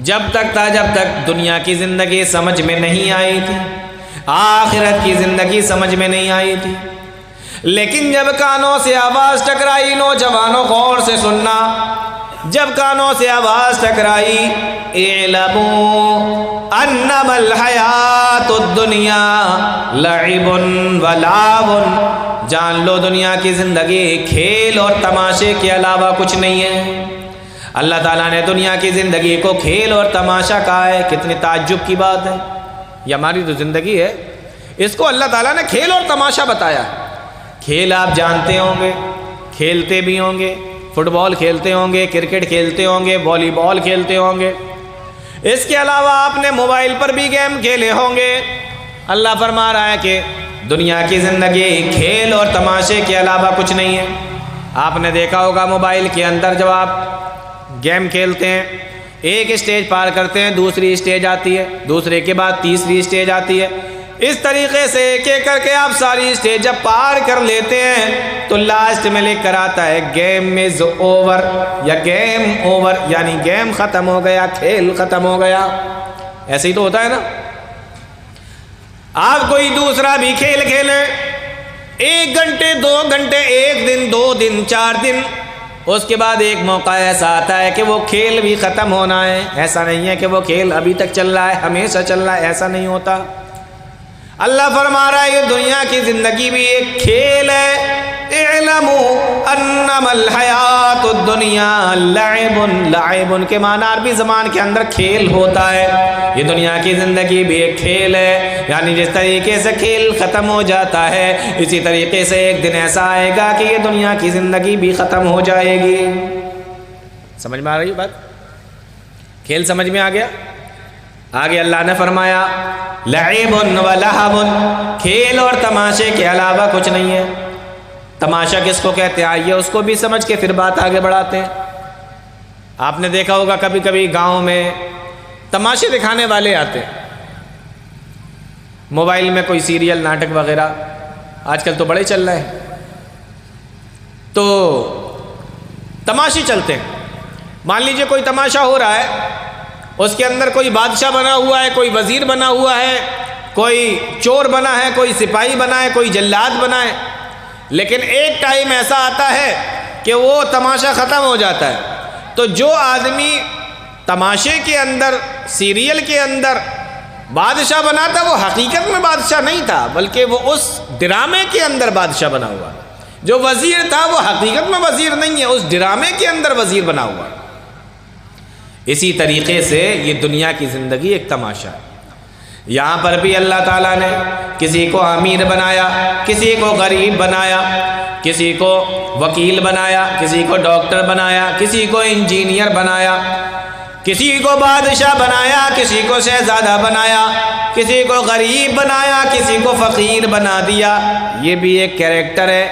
جب تک تھا جب تک دنیا کی زندگی سمجھ میں نہیں آئی تھی، آخرت کی زندگی سمجھ میں نہیں آئی تھی. لیکن جب کانوں سے آواز ٹکرائی، نوجوانوں غور سے سننا، جب کانوں سے آواز ٹکرائی، اعلموا انما الحیات الدنیا لعب ولعب، جان لو دنیا کی زندگی کھیل اور تماشے کے علاوہ کچھ نہیں ہے. اللہ تعالیٰ نے دنیا کی زندگی کو کھیل اور تماشا کہا ہے. کتنی تعجب کی بات ہے. یہ ہماری جو زندگی ہے اس کو اللہ تعالیٰ نے کھیل اور تماشا بتایا. کھیل آپ جانتے ہوں گے، کھیلتے بھی ہوں گے، فٹ بال کھیلتے ہوں گے، کرکٹ کھیلتے ہوں گے، والی بال کھیلتے ہوں گے. اس کے علاوہ آپ نے موبائل پر بھی گیم کھیلے ہوں گے. اللہ فرما رہا ہے کہ دنیا کی زندگی کھیل اور تماشے کے علاوہ کچھ نہیں ہے. آپ نے دیکھا ہوگا موبائل کے اندر جب آپ گیم کھیلتے ہیں، ایک اسٹیج پار کرتے ہیں، دوسری اسٹیج آتی ہے، دوسرے کے بعد تیسری اسٹیج آتی ہے. اس طریقے سے ایک ایک کر کے آپ ساری اسٹیج جب پار کر لیتے ہیں تو لاسٹ میں لکھ کر آتا ہے گیم از اوور یا گیم اوور، یعنی گیم ختم ہو گیا، کھیل ختم ہو گیا. ایسے ہی تو ہوتا ہے نا. آپ کوئی دوسرا بھی کھیل کھیلیں، 1 گھنٹے 2 گھنٹے، 1 دن 2 دن 4 دن، اس کے بعد ایک موقع ایسا آتا ہے کہ وہ کھیل بھی ختم ہونا ہے. ایسا نہیں ہے کہ وہ کھیل ابھی تک چل رہا ہے، ہمیشہ چل رہا ہے، ایسا نہیں ہوتا. اللہ فرما رہا ہے یہ دنیا کی زندگی بھی ایک کھیل ہے. اعلموا انما الحیات الدنیا لعب، لعب کے معنی عربی زبان کے اندر کھیل ہوتا ہے. یہ دنیا کی زندگی بھی ایک کھیل ہے، یعنی جس طریقے سے کھیل ختم ہو جاتا ہے اسی طریقے سے ایک دن ایسا آئے گا کہ یہ دنیا کی زندگی بھی ختم ہو جائے گی. سمجھ میں آ رہی ہے بات؟ کھیل سمجھ میں آ گیا؟ آگے اللہ نے فرمایا لعب ولہب، کھیل اور تماشے کے علاوہ کچھ نہیں ہے. تماشا کس کو کہتے ہیں آئیے اس کو بھی سمجھ کے پھر بات آگے بڑھاتے ہیں. آپ نے دیکھا ہوگا کبھی کبھی گاؤں میں تماشے دکھانے والے آتے ہیں، موبائل میں کوئی سیریل ناٹک وغیرہ آج کل تو بڑے چل رہے ہیں، تو تماشے چلتے ہیں. مان لیجئے کوئی تماشا ہو رہا ہے، اس کے اندر کوئی بادشاہ بنا ہوا ہے، کوئی وزیر بنا ہوا ہے، کوئی چور بنا ہے، کوئی سپاہی بنا ہے، کوئی جلاد بنا ہے. لیکن ایک ٹائم ایسا آتا ہے کہ وہ تماشا ختم ہو جاتا ہے. تو جو آدمی تماشے کے اندر، سیریل کے اندر بادشاہ بنا تھا وہ حقیقت میں بادشاہ نہیں تھا، بلکہ وہ اس ڈرامے کے اندر بادشاہ بنا ہوا. جو وزیر تھا وہ حقیقت میں وزیر نہیں ہے، اس ڈرامے کے اندر وزیر بنا ہوا. اسی طریقے سے یہ دنیا کی زندگی ایک تماشا ہے۔ یہاں پر بھی اللہ تعالیٰ نے کسی کو امیر بنایا، کسی کو غریب بنایا، کسی کو وکیل بنایا، کسی کو ڈاکٹر بنایا، کسی کو انجینئر بنایا، کسی کو بادشاہ بنایا، کسی کو شہزادہ بنایا، کسی کو غریب بنایا، کسی کو فقیر بنا دیا۔ یہ بھی ایک کیریکٹر ہے،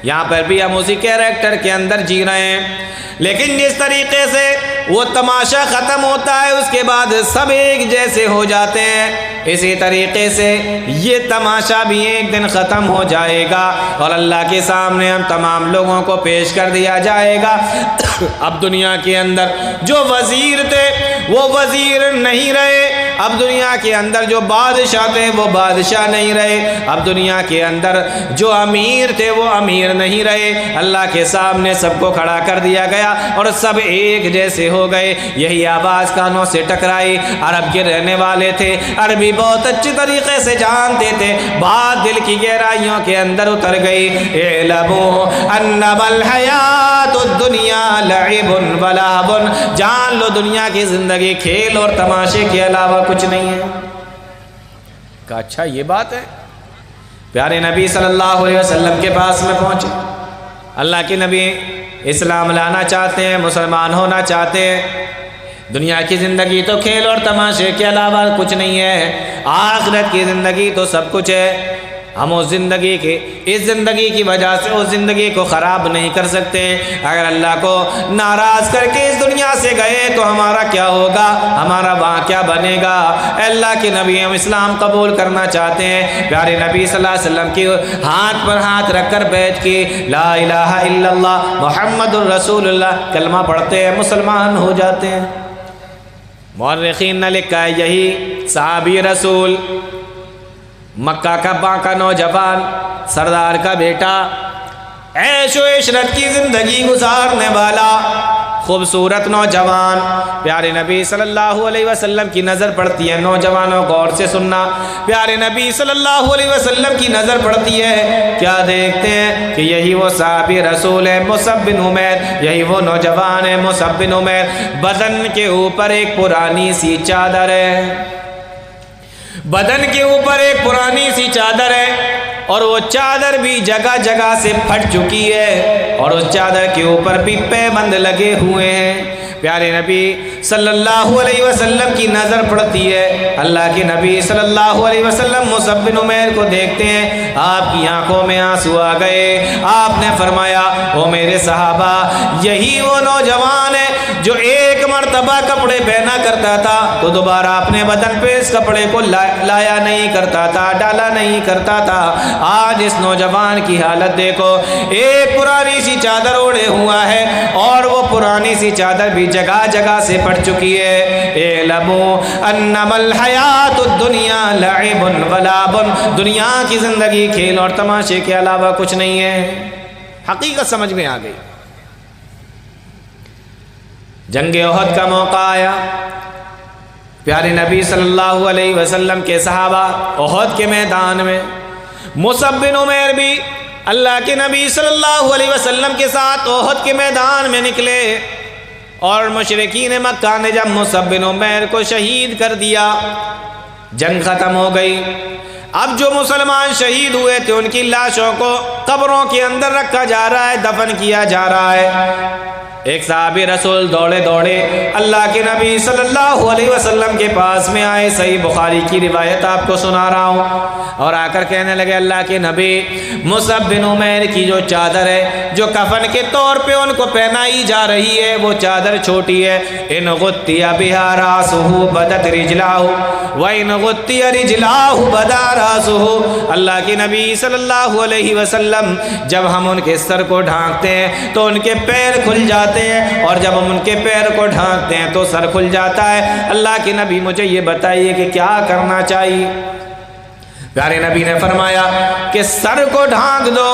یہاں پر بھی ہم اسی کیریکٹر کے اندر جی رہے ہیں۔ لیکن جس طریقے سے وہ تماشا ختم ہوتا ہے اس کے بعد سب ایک جیسے ہو جاتے ہیں، اسی طریقے سے یہ تماشا بھی ایک دن ختم ہو جائے گا اور اللہ کے سامنے ہم تمام لوگوں کو پیش کر دیا جائے گا۔ اب دنیا کے اندر جو وزیر تھے وہ وزیر نہیں رہے، اب دنیا کے اندر جو بادشاہ تھے وہ بادشاہ نہیں رہے، اب دنیا کے اندر جو امیر تھے وہ امیر نہیں رہے۔ اللہ کے سامنے سب کو کھڑا کر دیا گیا اور سب ایک جیسے ہو گئے۔ یہی آواز کانوں سے ٹکرائی، عرب کے رہنے والے تھے، عربی بہت اچھی طریقے سے جانتے تھے، بات دل کی گہرائیوں کے اندر اتر گئی۔ اعلموا انما الحیات الدنیا لعب ولہو، جان لو دنیا کی زندگی کھیل اور تماشے کے علاوہ کچھ نہیں ہے۔ کہا اچھا یہ بات ہے؟ پیارے نبی صلی اللہ علیہ وسلم کے پاس میں پہنچے، اللہ کے نبی اسلام لانا چاہتے ہیں، مسلمان ہونا چاہتے ہیں، دنیا کی زندگی تو کھیل اور تماشے کے علاوہ کچھ نہیں ہے، آخرت کی زندگی تو سب کچھ ہے، ہم اس زندگی کی وجہ سے اس زندگی کو خراب نہیں کر سکتے۔ اگر اللہ کو ناراض کر کے اس دنیا سے گئے تو ہمارا کیا ہوگا، ہمارا وہاں کیا بنے گا؟ اے اللہ کے نبی ہم اسلام قبول کرنا چاہتے ہیں۔ پیارے نبی صلی اللہ علیہ وسلم کی ہاتھ پر ہاتھ رکھ کر بیعت کی، لا الہ الا اللہ محمد الرسول اللہ، کلمہ پڑھتے ہیں، مسلمان ہو جاتے ہیں۔ مورخین نے لکھا ہے یہی صحابی رسول، مکہ کا باقا نوجوان، سردار کا بیٹا، عیش و عشرت کی زندگی گزارنے والا خوبصورت نوجوان، پیارے نبی صلی اللہ علیہ وسلم کی نظر پڑتی ہے۔ نوجوانوں غور سے سننا، پیارے نبی صلی اللہ علیہ وسلم کی نظر پڑتی ہے، کیا دیکھتے ہیں کہ یہی وہ صحابی رسول ہے مصعب بن عمیر، یہی وہ نوجوان ہے مصعب بن عمیر، بدن کے اوپر ایک پرانی سی چادر ہے، بدن کے اوپر ایک پرانی سی چادر ہے اور وہ چادر بھی جگہ جگہ سے پھٹ چکی ہے اور اس چادر کے اوپر بھی پیبند لگے ہوئے ہیں۔ پیارے نبی صلی اللہ علیہ وسلم کی نظر پڑتی ہے، اللہ کے نبی صلی اللہ علیہ وسلم مصعب بن عمیر کو دیکھتے ہیں، آپ کی آنکھوں میں آنسو آ گئے۔ آپ نے فرمایا او میرے صحابہ، یہی وہ نوجوان ہے جو ایک مرتبہ کپڑے پہنا کرتا تھا تو دوبارہ اپنے بدن پہ اس کپڑے کو لایا نہیں کرتا تھا، ڈالا نہیں کرتا تھا۔ آج اس نوجوان کی حالت دیکھو، ایک پرانی سی چادر اوڑھے ہوا ہے اور وہ پرانی سی چادر بھی جگہ جگہ سے پھٹ چکی ہے۔ اعلموا انما الحیات الدنیا لعب ولہو، دنیا کی زندگی کھیل اور تماشے کے علاوہ کچھ نہیں ہے۔ حقیقت سمجھ میں آ گئی۔ جنگ احد کا موقع آیا، پیارے نبی صلی اللہ علیہ وسلم کے صحابہ احد کے میدان میں، مصعب بن عمیر بھی اللہ کے نبی صلی اللہ علیہ وسلم کے ساتھ احد کے میدان میں نکلے اور مشرکین مکہ نے جب مصعب بن عمیر کو شہید کر دیا، جنگ ختم ہو گئی۔ اب جو مسلمان شہید ہوئے تھے ان کی لاشوں کو قبروں کے اندر رکھا جا رہا ہے، دفن کیا جا رہا ہے۔ ایک صحابی رسول دوڑے دوڑے اللہ کے نبی صلی اللہ علیہ وسلم کے پاس میں آئے، صحیح بخاری کی روایت آپ کو سنا رہا ہوں، اور آ کر کہنے لگے اللہ کے نبی، مصعب بن عمیر کی جو چادر ہے جو کفن کے طور پہ ان کو پہنائی جا رہی ہے وہ چادر چھوٹی ہے، ان غطی بہا راسہ بدت رجلہ وان غطی رجلہ بدا راسہ۔ اللہ کے نبی صلی اللہ علیہ وسلم جب ہم ان کے سر کو ڈھانکتے ہیں تو ان کے پیر کھل جاتے ہیں اور جب ہم ان کے پیر کو ڈھانکتے ہیں تو سر کھل جاتا ہے۔ اللہ کے نبی مجھے یہ بتائیے کہ کیا کرنا چاہیے؟ پیارے نبی نے فرمایا کہ سر کو ڈھانک دو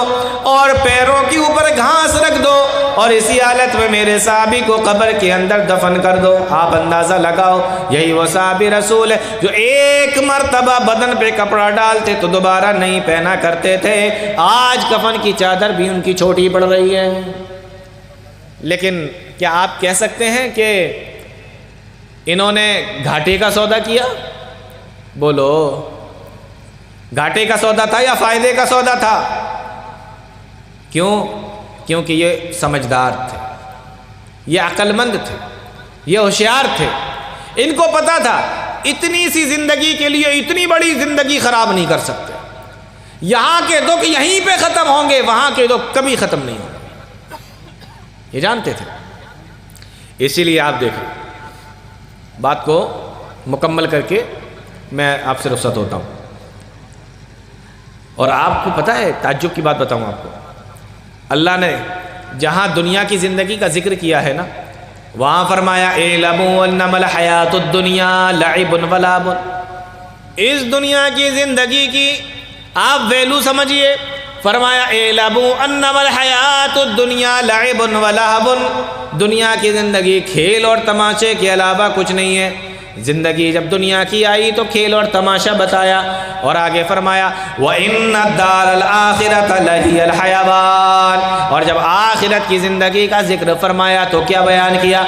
اور پیروں کے اوپر گھاس رکھ دو اور اسی حالت میں میرے صحابی کو قبر کے اندر دفن کر دو۔ آپ اندازہ لگاؤ، یہی وہ صحابی رسول ہے جو ایک مرتبہ بدن پہ کپڑا ڈالتے تو دوبارہ نہیں پہنا کرتے تھے، آج کفن کی چادر بھی ان کی چھوٹی پڑ رہی ہے۔ لیکن کیا آپ کہہ سکتے ہیں کہ انہوں نے گھاٹے کا سودا کیا؟ بولو، گھاٹے کا سودا تھا یا فائدے کا سودا تھا؟ کیوں؟ کیونکہ یہ سمجھدار تھے، یہ عقل مند تھے، یہ ہوشیار تھے۔ ان کو پتا تھا اتنی سی زندگی کے لیے اتنی بڑی زندگی خراب نہیں کر سکتے۔ یہاں کے دکھ یہیں پہ ختم ہوں گے، وہاں کے دکھ کبھی ختم نہیں ہوں گے، یہ جانتے تھے۔ اسی لیے آپ دیکھیں، بات کو مکمل کر کے میں آپ سے رخصت ہوتا ہوں۔ اور آپ کو پتہ ہے، تعجب کی بات بتاؤں آپ کو، اللہ نے جہاں دنیا کی زندگی کا ذکر کیا ہے نا، وہاں فرمایا اعلموا انما الحیات الدنیا لعب و لعب۔ اس دنیا کی زندگی کی آپ ویلو سمجھیے۔ فرمایا اعلموا انما الحیات الدنیا لعب و لعب، دنیا کی زندگی کھیل اور تماشے کے علاوہ کچھ نہیں ہے۔ زندگی جب دنیا کی آئی تو کھیل اور تماشا بتایا، اور آگے فرمایا وَإِنَّ الدَّارَ الْآخِرَةَ لَهِيَ الْحَيَوَانُ، اور جب آخرت کی زندگی کا ذکر فرمایا تو کیا بیان کیا؟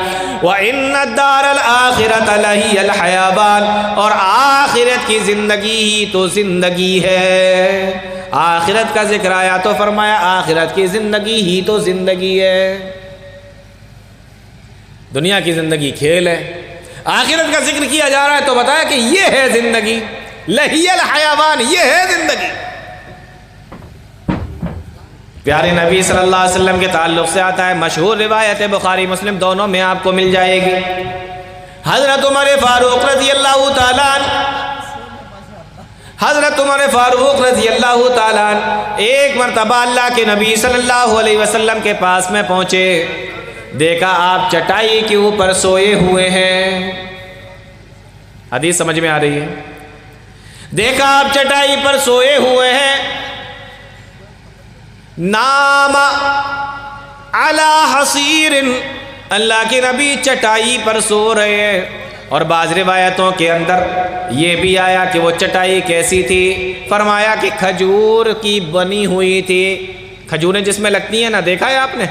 وَإِنَّ الدَّارَ الْآخِرَةَ لَهِيَ الْحَيَوَانُ، اور آخرت کی زندگی ہی تو زندگی ہے۔ آخرت کا ذکر آیا تو فرمایا آخرت کی زندگی ہی تو زندگی ہے۔ دنیا کی زندگی کھیل ہے، آخرت کا ذکر کیا جا رہا ہے تو بتایا کہ یہ ہے زندگی، لہی الحیوان، یہ ہے زندگی۔ پیارے نبی صلی اللہ علیہ وسلم کے تعلق سے آتا ہے، مشہور روایت ہے، بخاری مسلم دونوں میں آپ کو مل جائے گی۔ حضرت عمر فاروق رضی اللہ تعالیٰ حضرت عمر فاروق رضی اللہ تعالیٰ ایک مرتبہ اللہ کے نبی صلی اللہ علیہ وسلم کے پاس میں پہنچے، دیکھا آپ چٹائی کے اوپر سوئے ہوئے ہیں۔ حدیث سمجھ میں آ رہی ہے؟ دیکھا آپ چٹائی پر سوئے ہوئے ہیں، نام علی حصیر، اللہ کے نبی چٹائی پر سو رہے ہیں۔ اور بعض روایتوں کے اندر یہ بھی آیا کہ وہ چٹائی کیسی تھی، فرمایا کہ کھجور کی بنی ہوئی تھی۔ کھجوریں جس میں لگتی ہیں نا، دیکھا ہے آپ نے،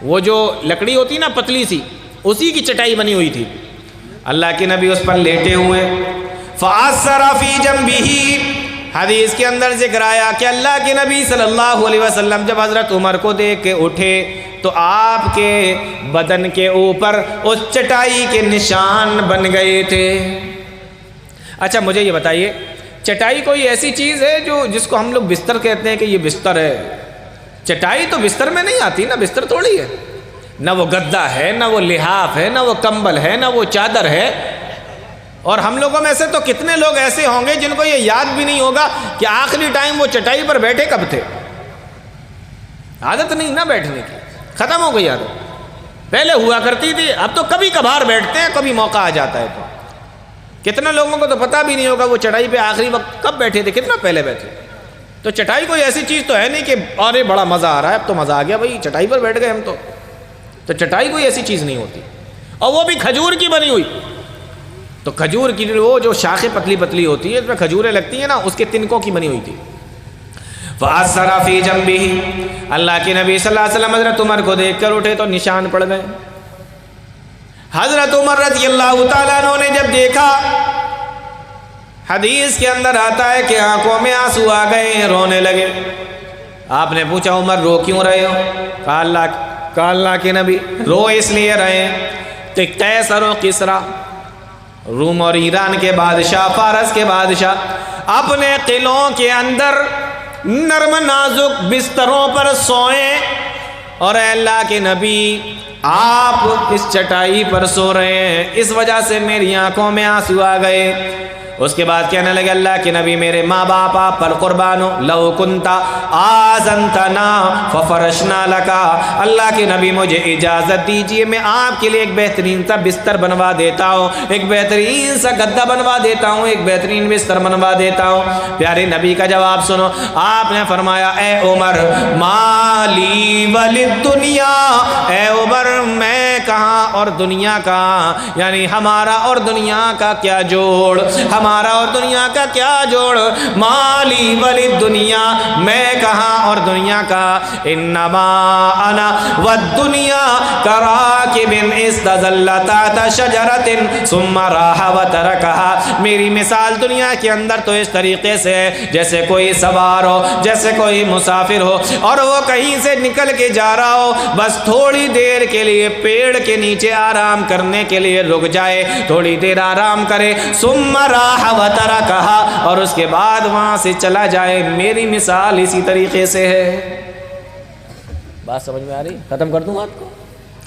وہ جو لکڑی ہوتی نا پتلی سی، اسی کی چٹائی بنی ہوئی تھی۔ اللہ کے نبی اس پر لیٹے ہوئے، فَأَثَّرَ فِي جَنبِهِ، حدیث کے اندر ذکر آیا کہ اللہ کے نبی صلی اللہ علیہ وسلم جب حضرت عمر کو دیکھ کے اٹھے تو آپ کے بدن کے اوپر اس چٹائی کے نشان بن گئے تھے۔ اچھا مجھے یہ بتائیے، چٹائی کوئی ایسی چیز ہے جس کو ہم لوگ بستر کہتے ہیں کہ یہ بستر ہے؟ چٹائی تو بستر میں نہیں آتی نا، بستر تھوڑی ہے، نہ وہ گدا ہے، نہ وہ لحاف ہے، نہ وہ کمبل ہے، نہ وہ چادر ہے۔ اور ہم لوگوں میں سے تو کتنے لوگ ایسے ہوں گے جن کو یہ یاد بھی نہیں ہوگا کہ آخری ٹائم وہ چٹائی پر بیٹھے کب تھے۔ عادت نہیں نا بیٹھنے کی، ختم ہو گئی عادت، پہلے ہوا کرتی تھی، اب تو کبھی کبھار بیٹھتے ہیں، کبھی موقع آ جاتا ہے۔ تو کتنے لوگوں کو تو پتہ بھی نہیں ہوگا وہ چٹائی پہ آخری وقت کب بیٹھے تھے، کتنا پہلے بیٹھے۔ تو چٹائی کوئی ایسی چیز تو ہے نہیں کہ ارے بڑا مزہ آ رہا ہے، اب تو مزہ آ گیا بھائی چٹائی پر بیٹھ گئے ہم تو چٹائی کوئی ایسی چیز نہیں ہوتی، اور وہ بھی کھجور کی بنی ہوئی۔ تو کھجور کی وہ جو شاخیں پتلی پتلی ہوتی ہے، اس میں کھجوریں لگتی ہیں نا، اس کے تنکوں کی بنی ہوئی تھی۔ فَأَثَّرَ فِي جَنبِهِ، اللہ کے نبی صلی اللہ علیہ وسلم حضرت عمر کو دیکھ کر اٹھے تو نشان پڑ گئے۔ حضرت عمر رضی اللہ تعالیٰ عنہ نے جب دیکھا، حدیث کے اندر آتا ہے کہ آنکھوں میں آنسو آ گئے، رونے لگے۔ آپ نے پوچھا عمر رو کیوں رہے ہو؟ کہا اللہ کے نبی رو اس لیے رہے کہ قیصر و کسریٰ، روم اور ایران کے بادشاہ، فارس کے بادشاہ اپنے قلعوں کے اندر نرم نازک بستروں پر سوئیں، اور اے اللہ کے نبی آپ اس چٹائی پر سو رہے ہیں، اس وجہ سے میری آنکھوں میں آنسو آ گئے۔ اس کے بعد کہنے لگے اللہ کے نبی میرے ماں باپ آپ پر قربان ہو، لو کنتا آذنتنا ففرشنا لکا، اللہ کے نبی مجھے اجازت دیجئے میں آپ کے لیے ایک بہترین سا بستر بنوا دیتا ہوں، ایک بہترین سا گدا بنوا دیتا ہوں، ایک بہترین بستر بنوا دیتا ہوں۔ پیارے نبی کا جواب سنو، آپ نے فرمایا اے عمر مالی وللدنیا، اے عمر میں کہاں اور دنیا کہاں، یعنی ہمارا اور دنیا کا کیا جوڑ، ہمارا تمہارا اور دنیا کا کیا جوڑ، مالی ولی دنیا، میں کہاں اور دنیا کا، انما انا والدنیا کراکب استظل تحت شجرۃ ثم راح وترکها، میری مثال دنیا کے اندر تو اس طریقے سے ہے جیسے کوئی سوار ہو، جیسے کوئی مسافر ہو اور وہ کہیں سے نکل کے جا رہا ہو، بس تھوڑی دیر کے لیے پیڑ کے نیچے آرام کرنے کے لیے رک جائے، تھوڑی دیر آرام کرے، ثم راح وترکها، اور اس کے بعد وہاں سے چلا جائے، میری مثال اسی طریقے سے ہے۔ بات سمجھ میں آ رہی؟ ختم کر دوں بات کو؟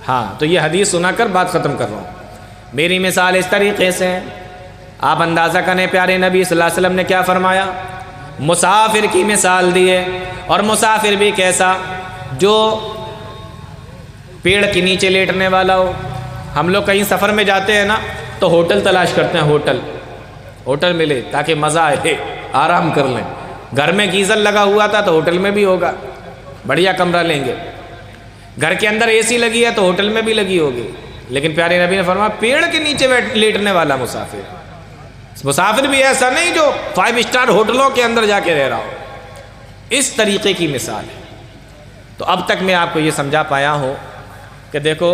ہاں، تو یہ حدیث سنا کر بات ختم کر رہا ہوں۔ میری مثال اس طریقے سے ہے، آپ اندازہ کریں پیارے نبی صلی اللہ علیہ وسلم نے کیا فرمایا، مسافر کی مثال دی ہے، اور مسافر بھی کیسا، جو پیڑ کے نیچے لیٹنے والا ہو۔ ہم لوگ کہیں سفر میں جاتے ہیں نا تو ہوٹل تلاش کرتے ہیں، ہوٹل ملے تاکہ مزہ آئے، آرام کر لیں۔ گھر میں گیزر لگا ہوا تھا تو ہوٹل میں بھی ہوگا، بڑھیا کمرہ لیں گے۔ گھر کے اندر اے سی لگی ہے تو ہوٹل میں بھی لگی ہوگی، لیکن پیارے نبی نے فرمایا پیڑ کے نیچے لیٹنے والا مسافر بھی ایسا نہیں جو 5 اسٹار ہوٹلوں کے اندر جا کے رہ رہا ہو، اس طریقے کی مثال ہے۔ تو اب تک میں آپ کو یہ سمجھا پایا ہوں کہ دیکھو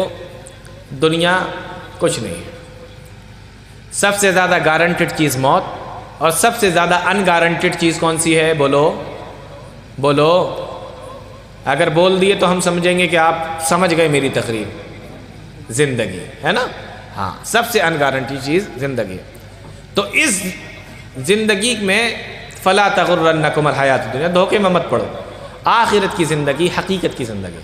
دنیا کچھ نہیں ہے، سب سے زیادہ گارنٹیڈ چیز موت، اور سب سے زیادہ ان گارنٹیڈ چیز کون سی ہے؟ بولو، اگر بول دیے تو ہم سمجھیں گے کہ آپ سمجھ گئے میری تقریر، زندگی ہے نا۔ ہاں، سب سے ان گارنٹیڈ چیز زندگی۔ تو اس زندگی میں فلا تغرنکم الحیات الدنیا، دھوکے میں مت پڑو، آخرت کی زندگی حقیقت کی زندگی۔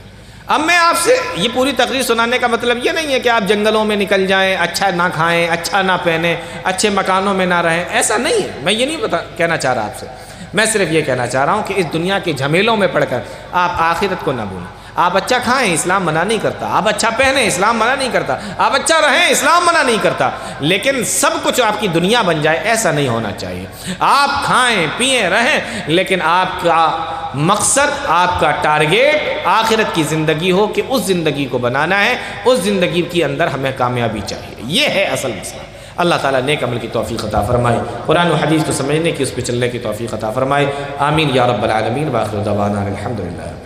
اب میں آپ سے یہ پوری تقریر سنانے کا مطلب یہ نہیں ہے کہ آپ جنگلوں میں نکل جائیں، اچھا نہ کھائیں، اچھا نہ پہنیں، اچھے مکانوں میں نہ رہیں، ایسا نہیں ہے۔ میں یہ نہیں کہنا چاہ رہا آپ سے، میں صرف یہ کہنا چاہ رہا ہوں کہ اس دنیا کے جھمیلوں میں پڑھ کر آپ آخرت کو نہ بھولیں۔ آپ اچھا کھائیں، اسلام منع نہیں کرتا، آپ اچھا پہنیں، اسلام منع نہیں کرتا، آپ اچھا رہیں، اسلام منع نہیں کرتا، لیکن سب کچھ آپ کی دنیا بن جائے ایسا نہیں ہونا چاہیے۔ آپ کھائیں پئیں رہیں، لیکن آپ کا مقصد، آپ کا ٹارگیٹ آخرت کی زندگی ہو کہ اس زندگی کو بنانا ہے، اس زندگی کے اندر ہمیں کامیابی چاہیے، یہ ہے اصل مسئلہ۔ اللہ تعالیٰ نیک عمل کی توفیق عطا فرمائے، قرآن و حدیث کو سمجھنے کی، اس پہ چلنے کی توفیق عطا فرمائے، آمین یا رب العالمین۔ وآخر دعوانا الحمدللہ۔